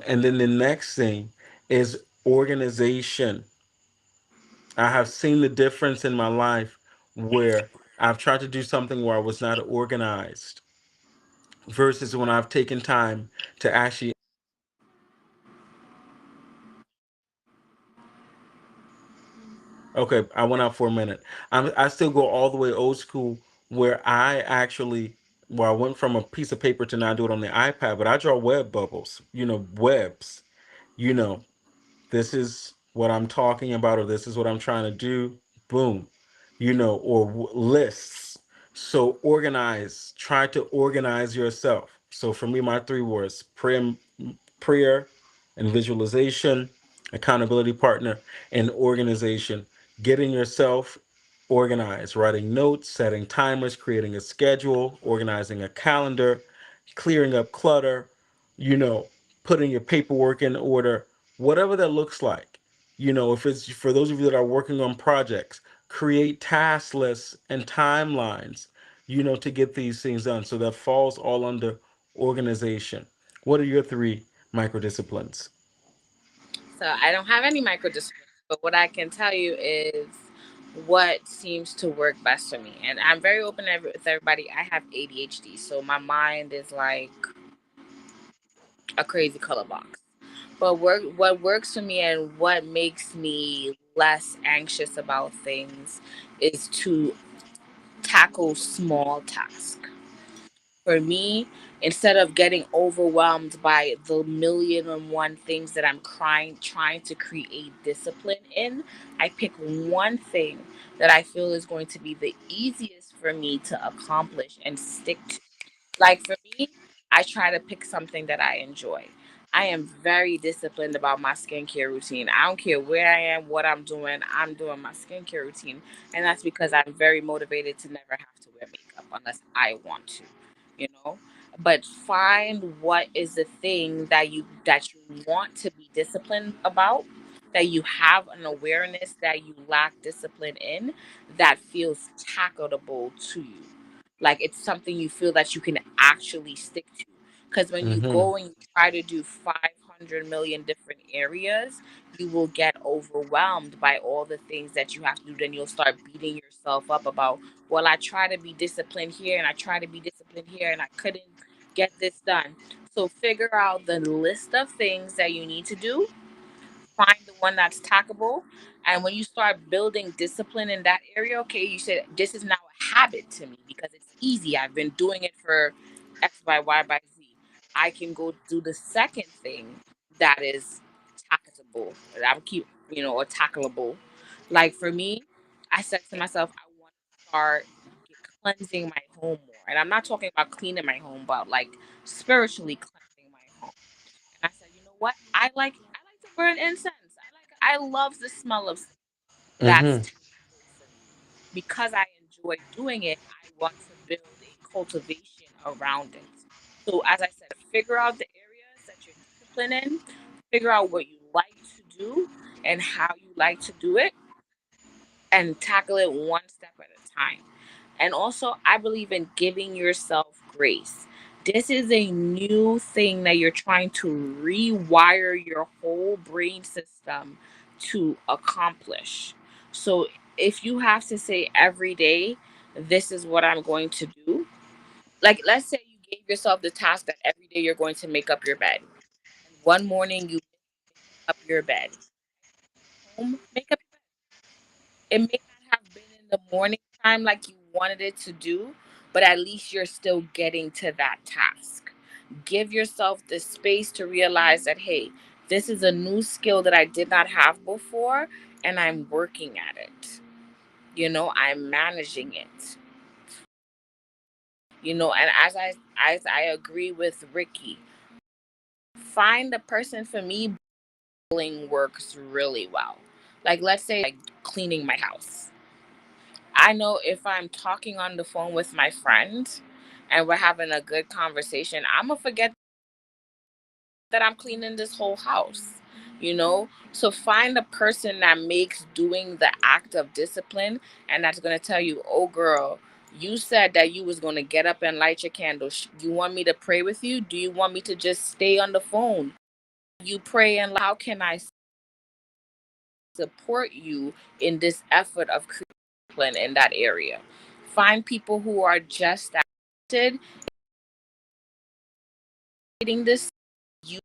And then the next thing is organization. I have seen the difference in my life where I've tried to do something where I was not organized versus when I've taken time to actually. Okay, I went out for a minute. I still go all the way old school where where I went from a piece of paper to now do it on the iPad, but I draw web bubbles, webs, you know, this is what I'm talking about, or this is what I'm trying to do. Boom, or lists. So organize, try to organize yourself. So for me, my three words: prayer and visualization, accountability partner, and organization. Getting yourself organized, writing notes, setting timers, creating a schedule, organizing a calendar, clearing up clutter, you know, putting your paperwork in order, whatever that looks like. If it's for those of you that are working on projects, create task lists and timelines, to get these things done. So that falls all under organization. What are your three micro disciplines? so I don't have any micro disciplines, but what I can tell you is what seems to work best for me. And I'm very open with everybody. I have ADHD, so my mind is like a crazy color box. But what works for me and what makes me less anxious about things is to tackle small tasks. For me, instead of getting overwhelmed by the million and one things that I'm trying to create discipline in, I pick one thing that I feel is going to be the easiest for me to accomplish and stick to. Like for me, I try to pick something that I enjoy. I am very disciplined about my skincare routine. I don't care where I am, what I'm doing my skincare routine. And that's because I'm very motivated to never have to wear makeup unless I want to, you know? But find what is the thing that you want to be disciplined about, that you have an awareness that you lack discipline in, that feels tackleable to you, like it's something you feel that you can actually stick to. Because when you Mm-hmm. go and you try to do 500 million different areas, you will get overwhelmed by all the things that you have to do. Then you'll start beating yourself up about, well, I try to be disciplined here and I try to be disciplined here and I couldn't get this done. So figure out the list of things that you need to do, find the one that's tackable. And when you start building discipline in that area, okay, you said this is now a habit to me because it's easy. I've been doing it for X by Y by Z. I can go do the second thing that is tackable. That I would keep, or tackleable. Like for me, I said to myself, I want to start cleansing my home more. And I'm not talking about cleaning my home, but like spiritually cleansing my home. And I said, you know what? I like to burn incense. I love the smell of that's Mm-hmm. tangible for me. Because I enjoy doing it, I want to build a cultivation around it. So as I said, figure out the areas that you're disciplined in, figure out what you like to do and how you like to do it, and tackle it one step at a time. And also, I believe in giving yourself grace. This is a new thing that you're trying to rewire your whole brain system to accomplish. So, if you have to say every day, this is what I'm going to do, like let's say you gave yourself the task that every day you're going to make up your bed. And one morning you make up your bed. Home, make up your bed. It may not have been in the morning time like you wanted it to do, but at least you're still getting to that task. Give yourself the space to realize that, hey, this is a new skill that I did not have before, and I'm working at it. I'm managing it. And as I agree with Ricky, find a person. For me, bowling works really well. Like let's say like cleaning my house. I know if I'm talking on the phone with my friend and we're having a good conversation, I'm gonna forget that I'm cleaning this whole house. So find a person that makes doing the act of discipline, and that's gonna tell you, oh girl, you said that you was gonna get up and light your candle. You want me to pray with you? Do you want me to just stay on the phone? You pray, and how can I support you in this effort of discipline in that area? Find people who are just that interested in this. You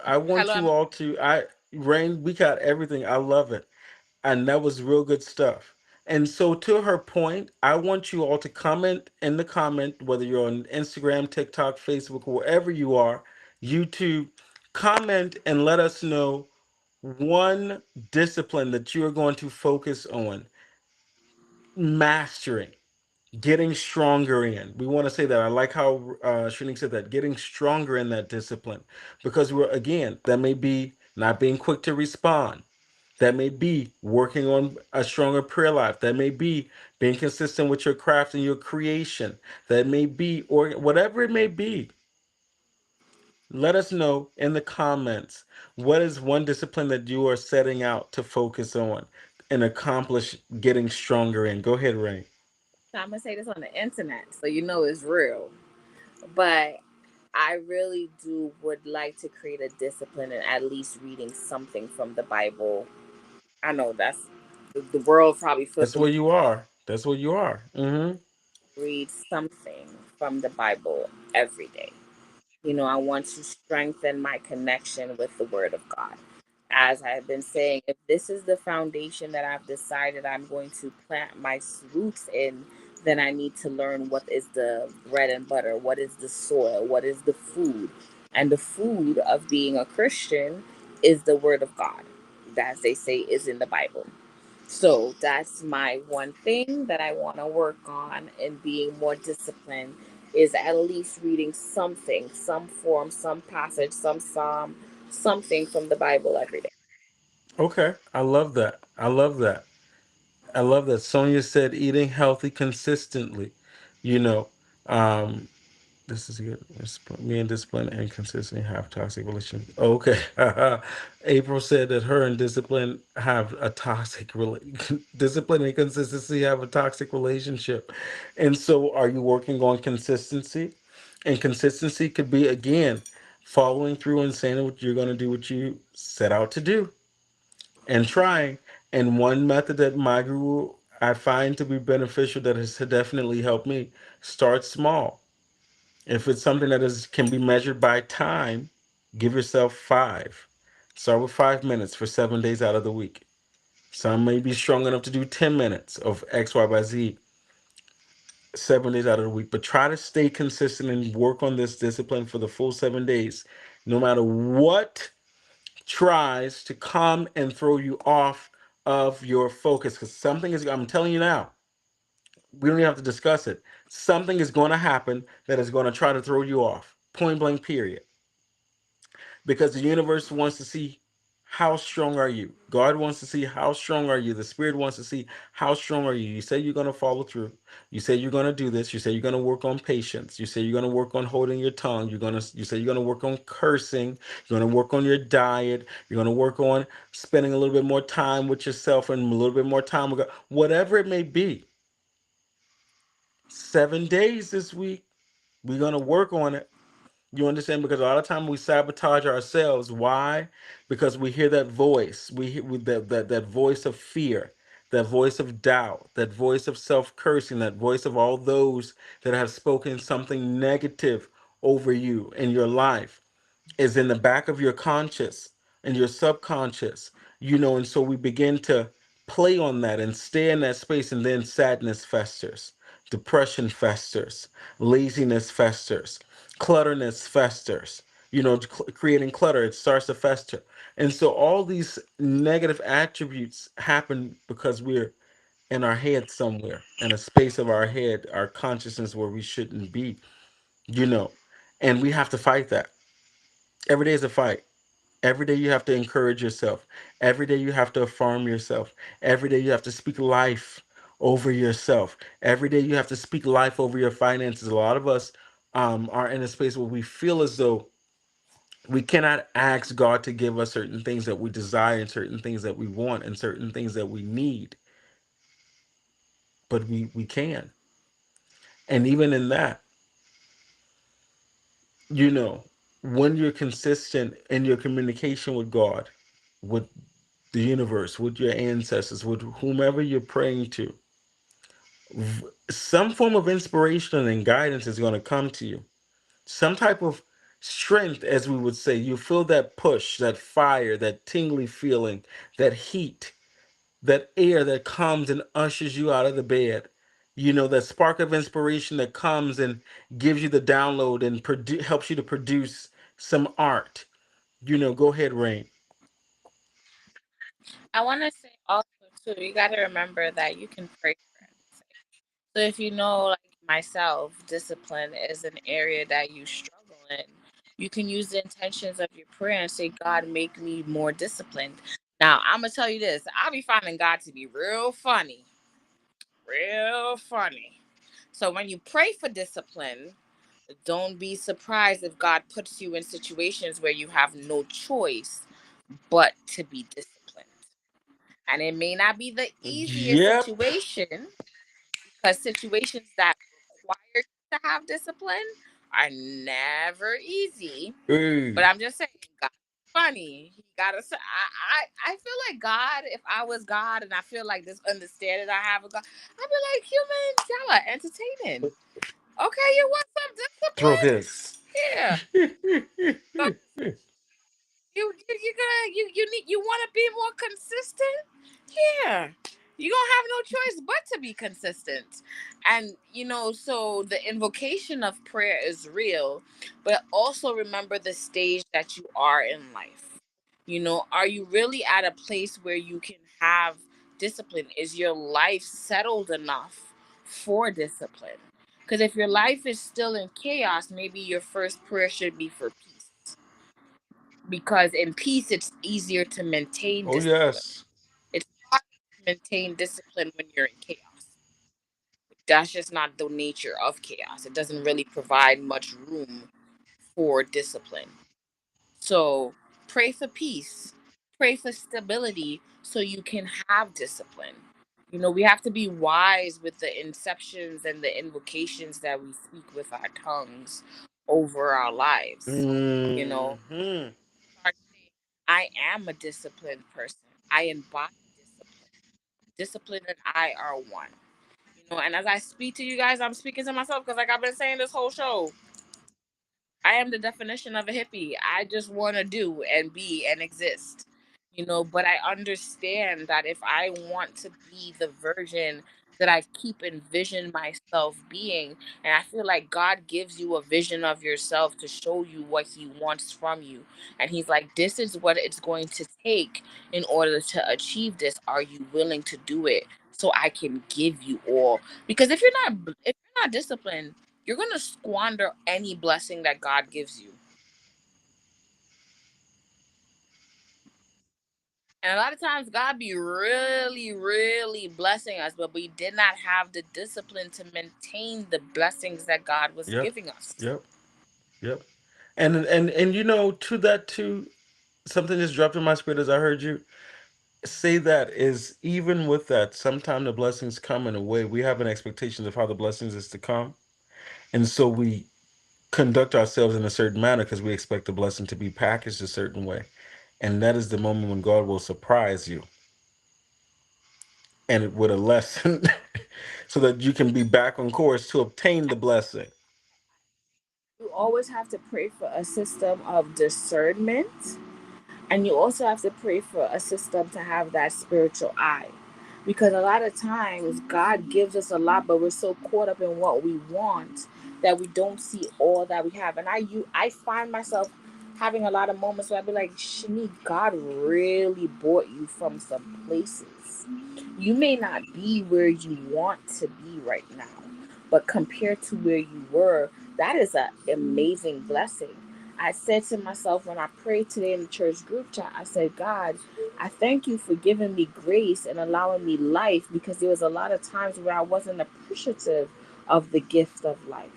I want hello, you all to Rain, we got everything. I love it. And that was real good stuff. And so to her point, I want you all to comment in the comment, whether you're on Instagram, TikTok, Facebook, wherever you are, YouTube, comment and let us know one discipline that you're going to focus on mastering, getting stronger in. We want to say that. I like how Shanique said that, getting stronger in that discipline. Because again, that may be not being quick to respond. That may be working on a stronger prayer life. That may be being consistent with your craft and your creation. That may be, or whatever it may be. Let us know in the comments what is one discipline that you are setting out to focus on and accomplish getting stronger in. Go ahead, Ray. I'm gonna say this on the internet, so you know it's real. But I really do would like to create a discipline and at least reading something from the Bible. I know that's the world probably feels That's where you are. That's where you are. read something from the Bible every day. I want to strengthen my connection with the Word of God. As I've been saying, if this is the foundation that I've decided I'm going to plant my roots in, then I need to learn what is the bread and butter, what is the soil, what is the food. And the food of being a Christian is the Word of God, as they say is in the Bible. So that's my one thing that I want to work on in being more disciplined is at least reading something, some form, some passage, some psalm, something from the Bible every day. Okay, I love that. I love that. I love that. Sonia said eating healthy consistently. You know, um, this is good. Me and discipline and consistency have toxic relationship. Okay. April said that her and discipline have a discipline and consistency have a toxic relationship. And so are you working on consistency? And consistency could be again following through and saying what you're going to do what you set out to do and trying. And one method that my guru I find to be beneficial that has definitely helped me, start small. If it's something that is can be measured by time, give yourself 5. Start with 5 minutes for 7 days out of the week. Some may be strong enough to do 10 minutes of X, Y, by Z 7 days out of the week, but try to stay consistent and work on this discipline for the full 7 days. No matter what tries to come and throw you off of your focus, because something is, I'm telling you now, we don't even have to discuss it. Something is going to happen that is going to try to throw you off. Point blank, period. Because the universe wants to see how strong are you. God wants to see how strong are you. The spirit wants to see how strong are you. You say you're going to follow through. You say you're going to do this. You say you're going to work on patience. You say you're going to work on holding your tongue. You say you're going to work on cursing. You're going to work on your diet. You're going to work on spending a little bit more time with yourself and a little bit more time with God. Whatever it may be. 7 days this week. We're going to work on it. You understand? Because a lot of time we sabotage ourselves. Why? Because we hear that voice. We hear that voice of fear, that voice of doubt, that voice of self-cursing, that voice of all those that have spoken something negative over you in your life is in the back of your conscious and your subconscious, and so we begin to play on that and stay in that space, and then sadness festers, depression festers, laziness festers, clutterness festers, creating clutter, it starts to fester. And so all these negative attributes happen because we're in our head somewhere, in a space of our head, our consciousness where we shouldn't be, you know, and we have to fight that. Every day is a fight. Every day you have to encourage yourself. Every day you have to affirm yourself. Every day you have to speak life over yourself. Every day you have to speak life over your finances. A lot of us are in a space where we feel as though we cannot ask God to give us certain things that we desire and certain things that we want and certain things that we need. But we can. And even in that, you know, when you're consistent in your communication with God, with the universe, with your ancestors, with whomever you're praying to, some form of inspiration and guidance is going to come to you. Some type of strength, as we would say. You feel that push, that fire, that tingly feeling, that heat, that air that comes and ushers you out of the bed. That spark of inspiration that comes and gives you the download and helps you to produce some art. Go ahead, Rain. I want to say also, too, you got to remember that you can pray for anything. So if you know, like myself, discipline is an area that you struggle in, you can use the intentions of your prayer and say, God, make me more disciplined. Now, I'm going to tell you this. I be finding God to be real funny. Real funny. So when you pray for discipline, don't be surprised if God puts you in situations where you have no choice but to be disciplined. And it may not be the easiest Yep. situation, because situations that require you to have discipline are never easy. But Hey. I'm just saying, God. funny. He got to. I feel like God. If I was God, and I feel like this understanding I have of God, I'd be like, humans, y'all are entertaining. Okay, you want some Throw discipline? his. Yeah. So you gonna you want to be more consistent? Yeah. You gonna have no choice but to be consistent. And so the invocation of prayer is real, but also remember the stage that you are in life. Are you really at a place where you can have discipline? Is your life settled enough for discipline? Because if your life is still in chaos, maybe your first prayer should be for peace, because in peace it's easier to maintain Oh discipline. yes. It's hard to maintain discipline when you're in chaos. That's just not the nature of chaos. It doesn't really provide much room for discipline. So pray for peace, pray for stability so you can have discipline. We have to be wise with the inceptions and the invocations that we speak with our tongues over our lives. You know, Hmm. start saying, I am a disciplined person. I embody discipline. Discipline and I are one. And as I speak to you guys, I'm speaking to myself because, like I've been saying this whole show, I am the definition of a hippie. I just want to do and be and exist. But I understand that if I want to be the version that I keep envision myself being, and I feel like God gives you a vision of yourself to show you what He wants from you. And He's like, this is what it's going to take in order to achieve this. Are you willing to do it so I can give you all? Because if you're not disciplined, you're going to squander any blessing that God gives you. And a lot of times God be really, really blessing us, but we did not have the discipline to maintain the blessings that God was Yep. giving us. Yep. Yep. And to that too, something just dropped in my spirit as I heard you say that is even with that, sometimes the blessings come in a way we have an expectation of how the blessings is to come. And so we conduct ourselves in a certain manner because we expect the blessing to be packaged a certain way. And that is the moment when God will surprise you and with a lesson so that you can be back on course to obtain the blessing. You always have to pray for a system of discernment. And you also have to pray for a system to have that spiritual eye. Because a lot of times God gives us a lot, but we're so caught up in what we want that we don't see all that we have. And I find myself having a lot of moments where I'd be like, Shanique, God really brought you from some places. You may not be where you want to be right now, but compared to where you were, that is an amazing blessing. I said to myself when I prayed today in the church group chat, I said, God, I thank you for giving me grace and allowing me life, because there was a lot of times where I wasn't appreciative of the gift of life.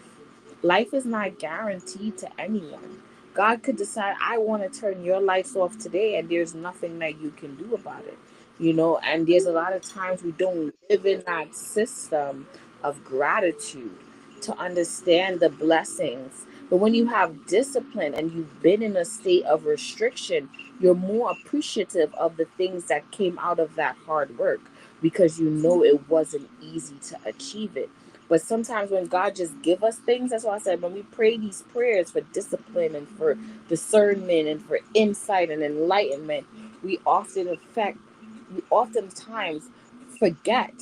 Life is not guaranteed to anyone. God could decide, I want to turn your lights off today, and there's nothing that you can do about it. And there's a lot of times we don't live in that system of gratitude to understand the blessings. But when you have discipline and you've been in a state of restriction, you're more appreciative of the things that came out of that hard work, because it wasn't easy to achieve it. But sometimes when God just give us things, that's why I said when we pray these prayers for discipline and for discernment and for insight and enlightenment, we oftentimes forget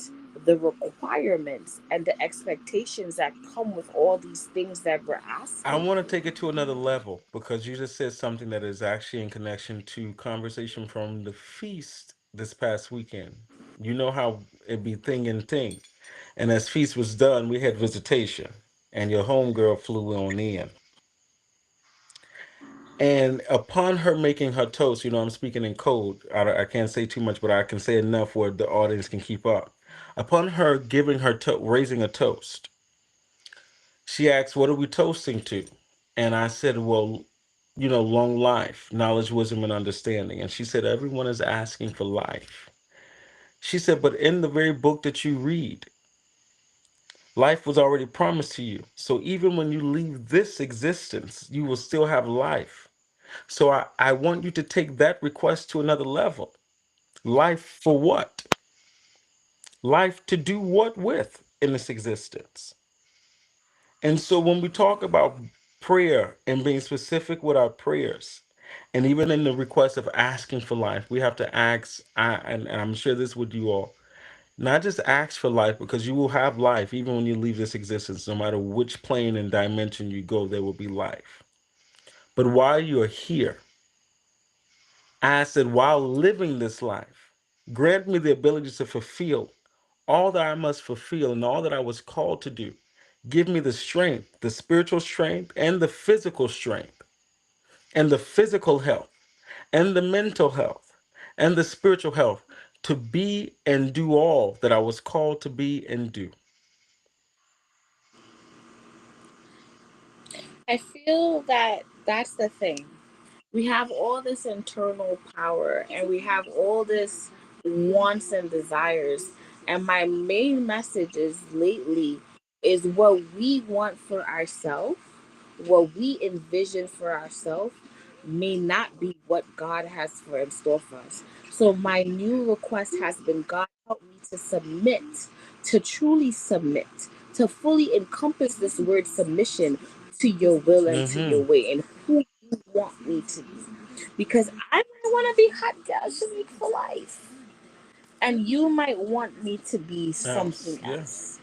the requirements and the expectations that come with all these things that we're I asking want to for. take it to another level because you just said something that is actually in connection to conversation from the feast this past weekend. You know how it be thing and thing. And as feast was done, we had visitation, and your homegirl flew on in. And upon her making her toast, I'm speaking in code. I can't say too much, but I can say enough where the audience can keep up. Upon her giving raising a toast, she asked, "What are we toasting to?" And I said, "Well, long life, knowledge, wisdom, and understanding." And she said, "Everyone is asking for life." She said, "But in the very book that you read, life was already promised to you. So even when you leave this existence, you will still have life." So I want you to take that request to another level. Life for what? Life to do what with in this existence? And so when we talk about prayer and being specific with our prayers, and even in the request of asking for life, we have to ask, and I'm sure this with you all, not just ask for life, because you will have life even when you leave this existence. No matter which plane and dimension you go, there will be life. But while you're here, ask that while living this life, grant me the ability to fulfill all that I must fulfill and all that I was called to do. Give me the strength, the spiritual strength, and the physical strength, and the physical health, and the mental health, and the spiritual health to be and do all that I was called to be and do. I feel that that's the thing. We have all this internal power and we have all this wants and desires. And my main message is lately is what we want for ourselves, what we envision for ourselves may not be what God has for in store for us. So my new request has been, God help me to submit, to truly submit, to fully encompass this word submission to your will and to your Mm-hmm. way and who you want me to be. Because I might want to be hot gal Shanique for life. And you might want me to be something Yeah. else.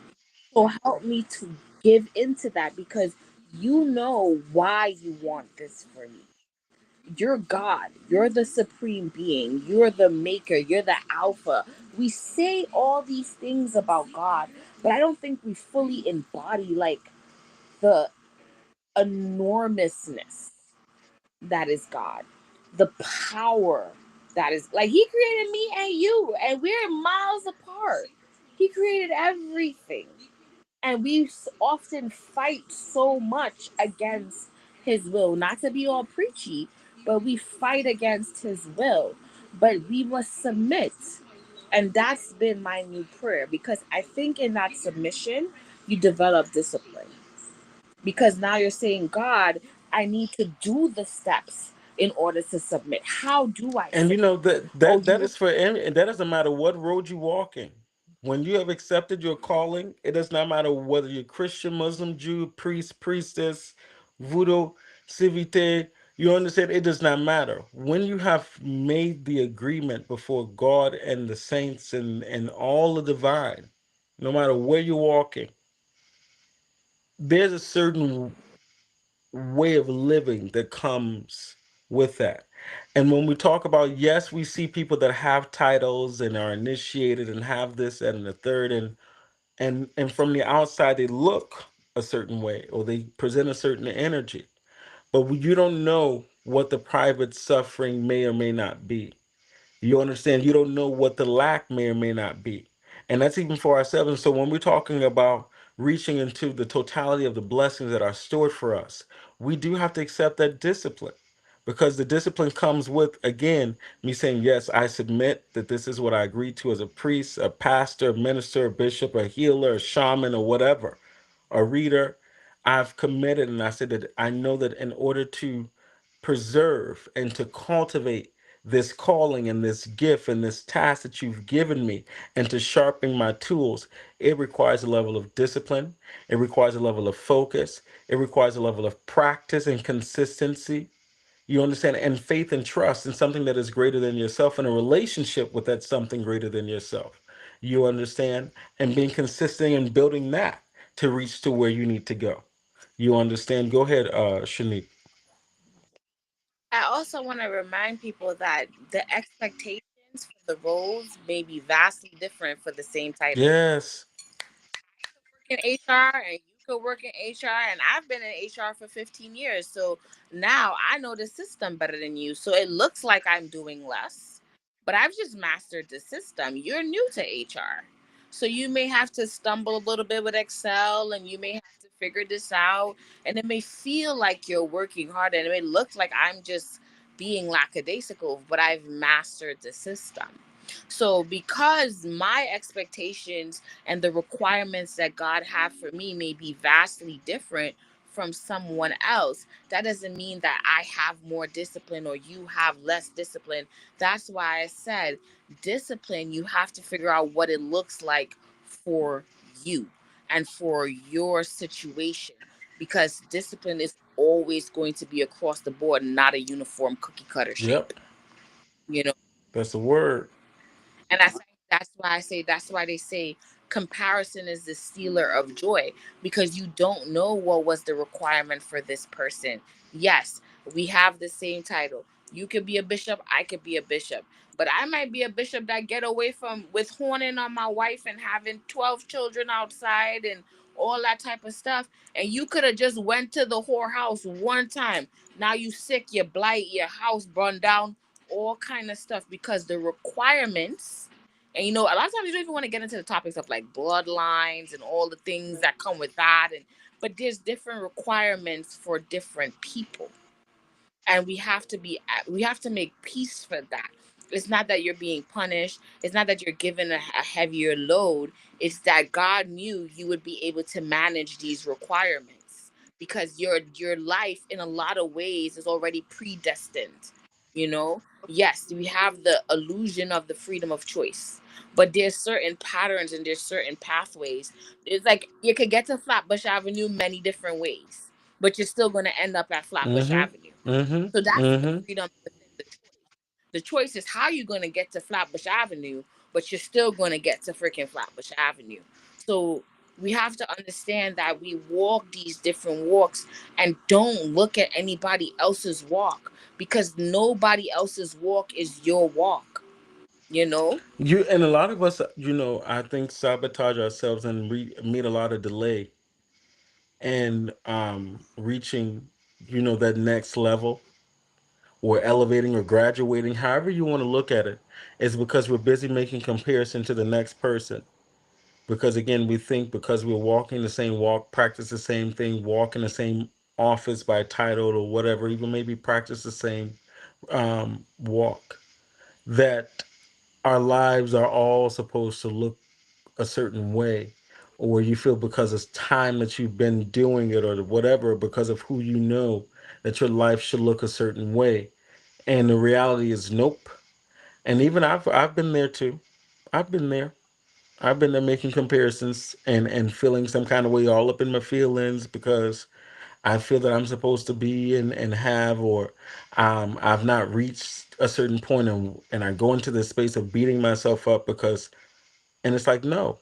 So help me to give into that because you know why you want this for me. You're God. You're the supreme being. You're the maker. You're the alpha. We say all these things about God, but I don't think we fully embody like the enormousness that is God, the power that is like He created me and you, and we're miles apart. He created everything, and we often fight so much against His will. Not to be all preachy, but we fight against His will. But we must submit, and that's been my new prayer because I think in that submission you develop discipline because now you're saying, God, I need to do the steps in order to submit. How do I And you submit? know that Oh, that you is for any, and that doesn't matter what road you walk in. When you have accepted your calling, it does not matter whether you're Christian, Muslim, Jew, priest, priestess, voodoo, civite. You understand? It does not matter. When you have made the agreement before God and the saints and all the divine, no matter where you're walking, there's a certain way of living that comes with that. And when we talk about, yes, we see people that have titles and are initiated and have this and the third, and from the outside they look a certain way or they present a certain energy, but you don't know what the private suffering may or may not be. You understand? You don't know what the lack may or may not be. And that's even for ourselves. And so when we're talking about reaching into the totality of the blessings that are stored for us, we do have to accept that discipline because the discipline comes with, again, me saying, yes, I submit that this is what I agree to as a priest, a pastor, a minister, a bishop, a healer, a shaman, or whatever, a reader. I've committed and I said that I know that in order to preserve and to cultivate this calling and this gift and this task that you've given me and to sharpen my tools, it requires a level of discipline. It requires a level of focus. It requires a level of practice and consistency. You understand? And faith and trust in something that is greater than yourself and a relationship with that something greater than yourself. You understand? And being consistent and building that to reach to where you need to go. You understand? Go ahead, Shanique. I also want to remind people that the expectations for the roles may be vastly different for the same title. Yes. In HR and you could work in HR and I've been in HR for 15 years. So now I know the system better than you. So it looks like I'm doing less, but I've just mastered the system. You're new to HR. So you may have to stumble a little bit with Excel and you may have to figure this out and it may feel like you're working hard and it may look like I'm just being lackadaisical, but I've mastered the system. So because my expectations and the requirements that God have for me may be vastly different from someone else, that doesn't mean that I have more discipline or you have less discipline. That's why I said discipline, you have to figure out what it looks like for you and for your situation, because discipline is always going to be across the board, not a uniform cookie cutter shape. Yep. You know, That's the word. and that's why they say comparison is the stealer of joy, because you don't know what was the requirement for this person. Yes, we have the same title. You could be a bishop, I could be a bishop. But I might be a bishop that get away from with horning on my wife and having 12 children outside and all that type of stuff. And you could have just went to the whorehouse one time. Now you sick, you blight, your house burned down, all kind of stuff, because the requirements, and a lot of times you don't even want to get into the topics of like bloodlines and all the things that come with that, and but there's different requirements for different people, and we have to make peace for that. It's not that you're being punished, it's not that you're given a heavier load. It's that God knew you would be able to manage these requirements, because your life in a lot of ways is already predestined. Yes, we have the illusion of the freedom of choice, but there's certain patterns and there's certain pathways. It's like you could get to Flatbush Avenue many different ways, but you're still going to end up at Flatbush Mm-hmm. Avenue. Mm-hmm. So that's the Mm-hmm. freedom within the choice. The choice is how you're going to get to Flatbush Avenue, but you're still going to get to freaking Flatbush Avenue. So we have to understand that we walk these different walks, and don't look at anybody else's walk, because nobody else's walk is your walk, you know? You and a lot of us, I think sabotage ourselves and meet a lot of delay and reaching, that next level or elevating or graduating, however you want to look at it, is because we're busy making comparison to the next person. Because again, we think because we're walking the same walk, practice the same thing, walk in the same office by title or whatever, even maybe practice the same walk, that our lives are all supposed to look a certain way, or you feel because it's time that you've been doing it or whatever, because of who you know, that your life should look a certain way. And the reality is nope. And even I've been there too. I've been there. I've been there making comparisons and feeling some kind of way all up in my feelings because I feel that I'm supposed to be and have, or I've not reached a certain point, and I go into this space of beating myself up because, and it's like, no,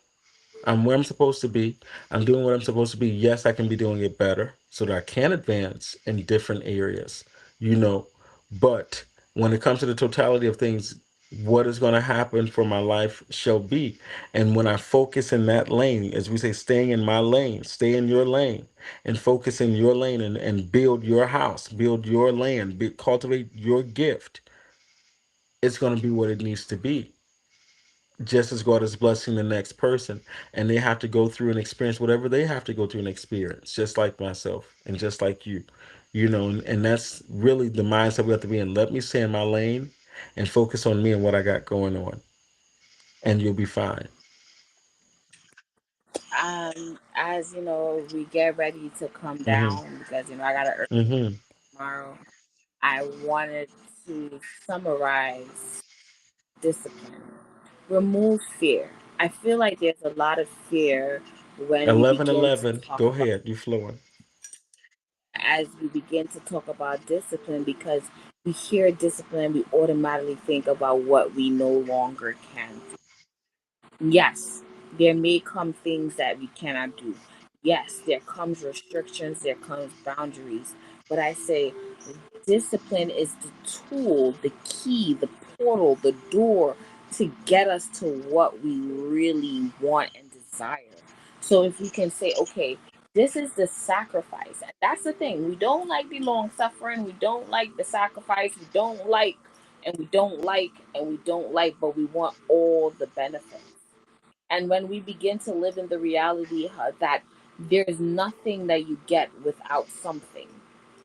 I'm where I'm supposed to be. I'm doing what I'm supposed to be. Yes, I can be doing it better so that I can advance in different areas, you know. But when it comes to the totality of things, what is going to happen for my life shall be. And when I focus in that lane, as we say, staying in my lane, stay in your lane and focus in your lane and build your house, build your land, cultivate your gift, it's going to be what it needs to be, just as God is blessing the next person. And they have to go through and experience whatever they have to go through and experience, just like myself and just like you, and that's really the mindset we have to be in. Let me stay in my lane and focus on me and what I got going on, and you'll be fine. As we get ready to come Hmm. down, because I got to earn Hmm. tomorrow, I wanted to summarize discipline. Remove fear. I feel like there's a lot of fear when we 11, begin to 11. talk Go about ahead, you flowing. discipline, because we hear discipline, we automatically think about what we no longer can do. Yes, there may come things that we cannot do. Yes, there comes restrictions, there comes boundaries. But I say discipline is the tool, the key, the portal, the door to get us to what we really want and desire. So if we can say, okay, this is the sacrifice. And that's the thing. We don't like the long suffering. We don't like the sacrifice. We don't like, and we don't like, and we don't like, but we want all the benefits. And when we begin to live in the reality that there's nothing that you get without something,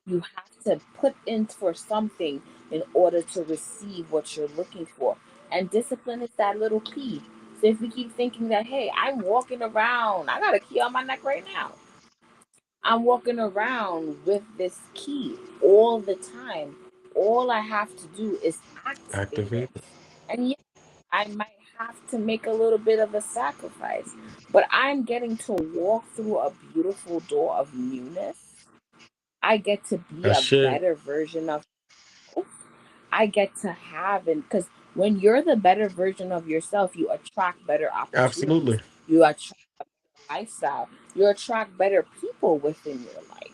you have to put in for something in order to receive what you're looking for. And discipline is that little key. So if we keep thinking that, hey, I'm walking around, I got a key on my neck right now. I'm walking around with this key all the time. All I have to do is activate Activate it. it. And yes, I might have to make a little bit of a sacrifice, but I'm getting to walk through a beautiful door of newness. I get to be I a should. better version of myself. I get to have, and because when you're the better version of yourself, you attract better opportunities. Absolutely. You attract lifestyle. You attract better people within your life.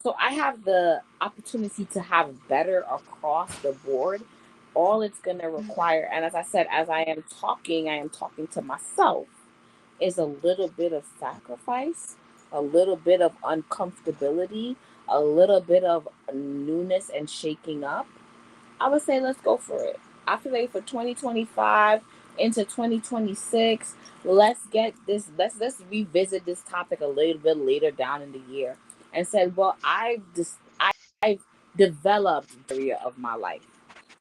So I have the opportunity to have better across the board. All it's going to require, and as I said, as I am talking to myself, is a little bit of sacrifice, a little bit of uncomfortability, a little bit of newness and shaking up. I would say let's go for it. I feel like for 2025 into 2026, let's get this. Let's revisit this topic a little bit later down in the year, and said, well, I've developed area of my life.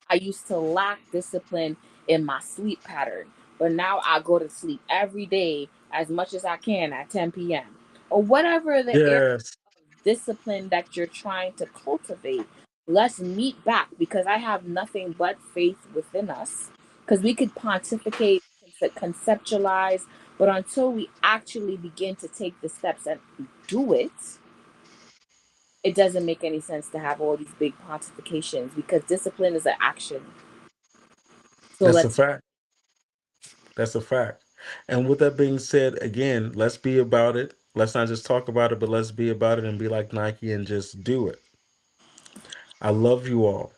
I used to lack discipline in my sleep pattern, but now I go to sleep every day as much as I can at 10 p.m. or whatever the area Yes. discipline that you're trying to cultivate. Let's meet back because I have nothing but faith within us. Because we could pontificate, conceptualize, but until we actually begin to take the steps and do it, it doesn't make any sense to have all these big pontifications because discipline is an action. So That's a let's fact. That's a fact. And with that being said, again, let's be about it. Let's not just talk about it, but let's be about it and be like Nike and just do it. I love you all.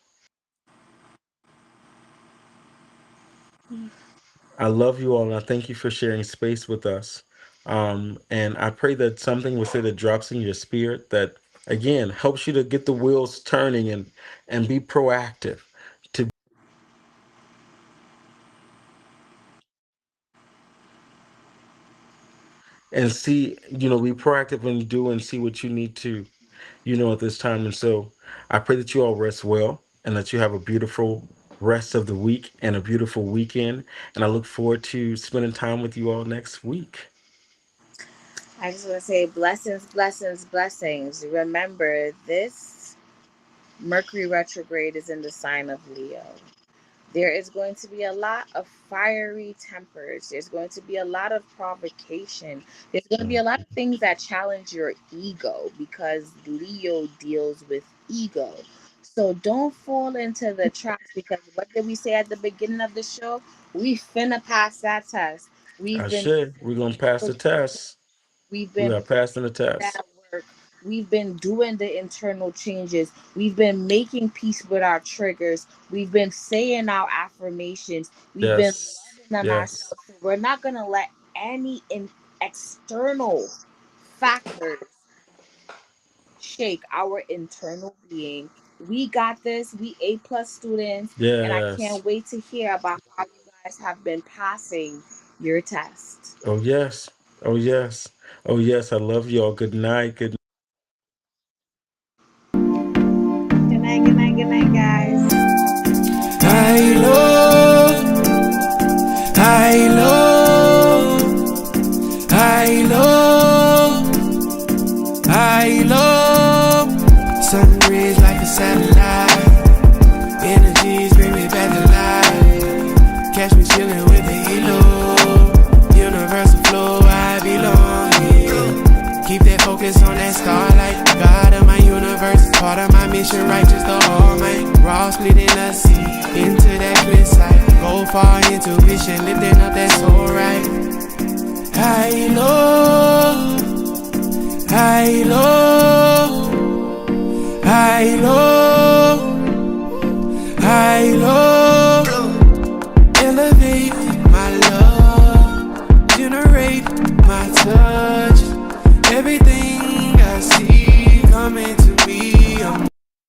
I love you all, and I thank you for sharing space with us. And I pray that something was said that drops in your spirit that, again, helps you to get the wheels turning and be proactive to and see, be proactive and do and see what you need to, at this time. And so I pray that you all rest well and that you have a beautiful rest of the week and a beautiful weekend. And I look forward to spending time with you all next week. I just want to say blessings, blessings, blessings. Remember, this Mercury retrograde is in the sign of Leo. There is going to be a lot of fiery tempers. There's going to be a lot of provocation. There's going to be a lot of things that challenge your ego because Leo deals with ego. So don't fall into the traps because what did we say at the beginning of the show? We finna pass that test. I We've been should. We're going to pass the test. we've We been are passing the test. that work. We've been doing the internal changes. We've been making peace with our triggers. We've been saying our affirmations. We've been Yes. loving on Yes. ourselves. So we're not going to let any external factors shake our internal being. We got this. We A+ students. And I Yes. can't wait to hear about how you guys have been passing your test. Oh, yes. Oh, yes. Oh, yes. I love y'all. Good night. Good Good night, good night, good night, guys. I love, I love, I love, I love. Sun rays like a satellite. Energies bring me back to life. Catch me chilling with the halo. Universal flow, I belong here. Keep that focus on that starlight. God of my universe, part of my mission, righteous the Almighty. Raw splitting the sea into that clear sight. Go far intuition, lifting up that soul right. I know.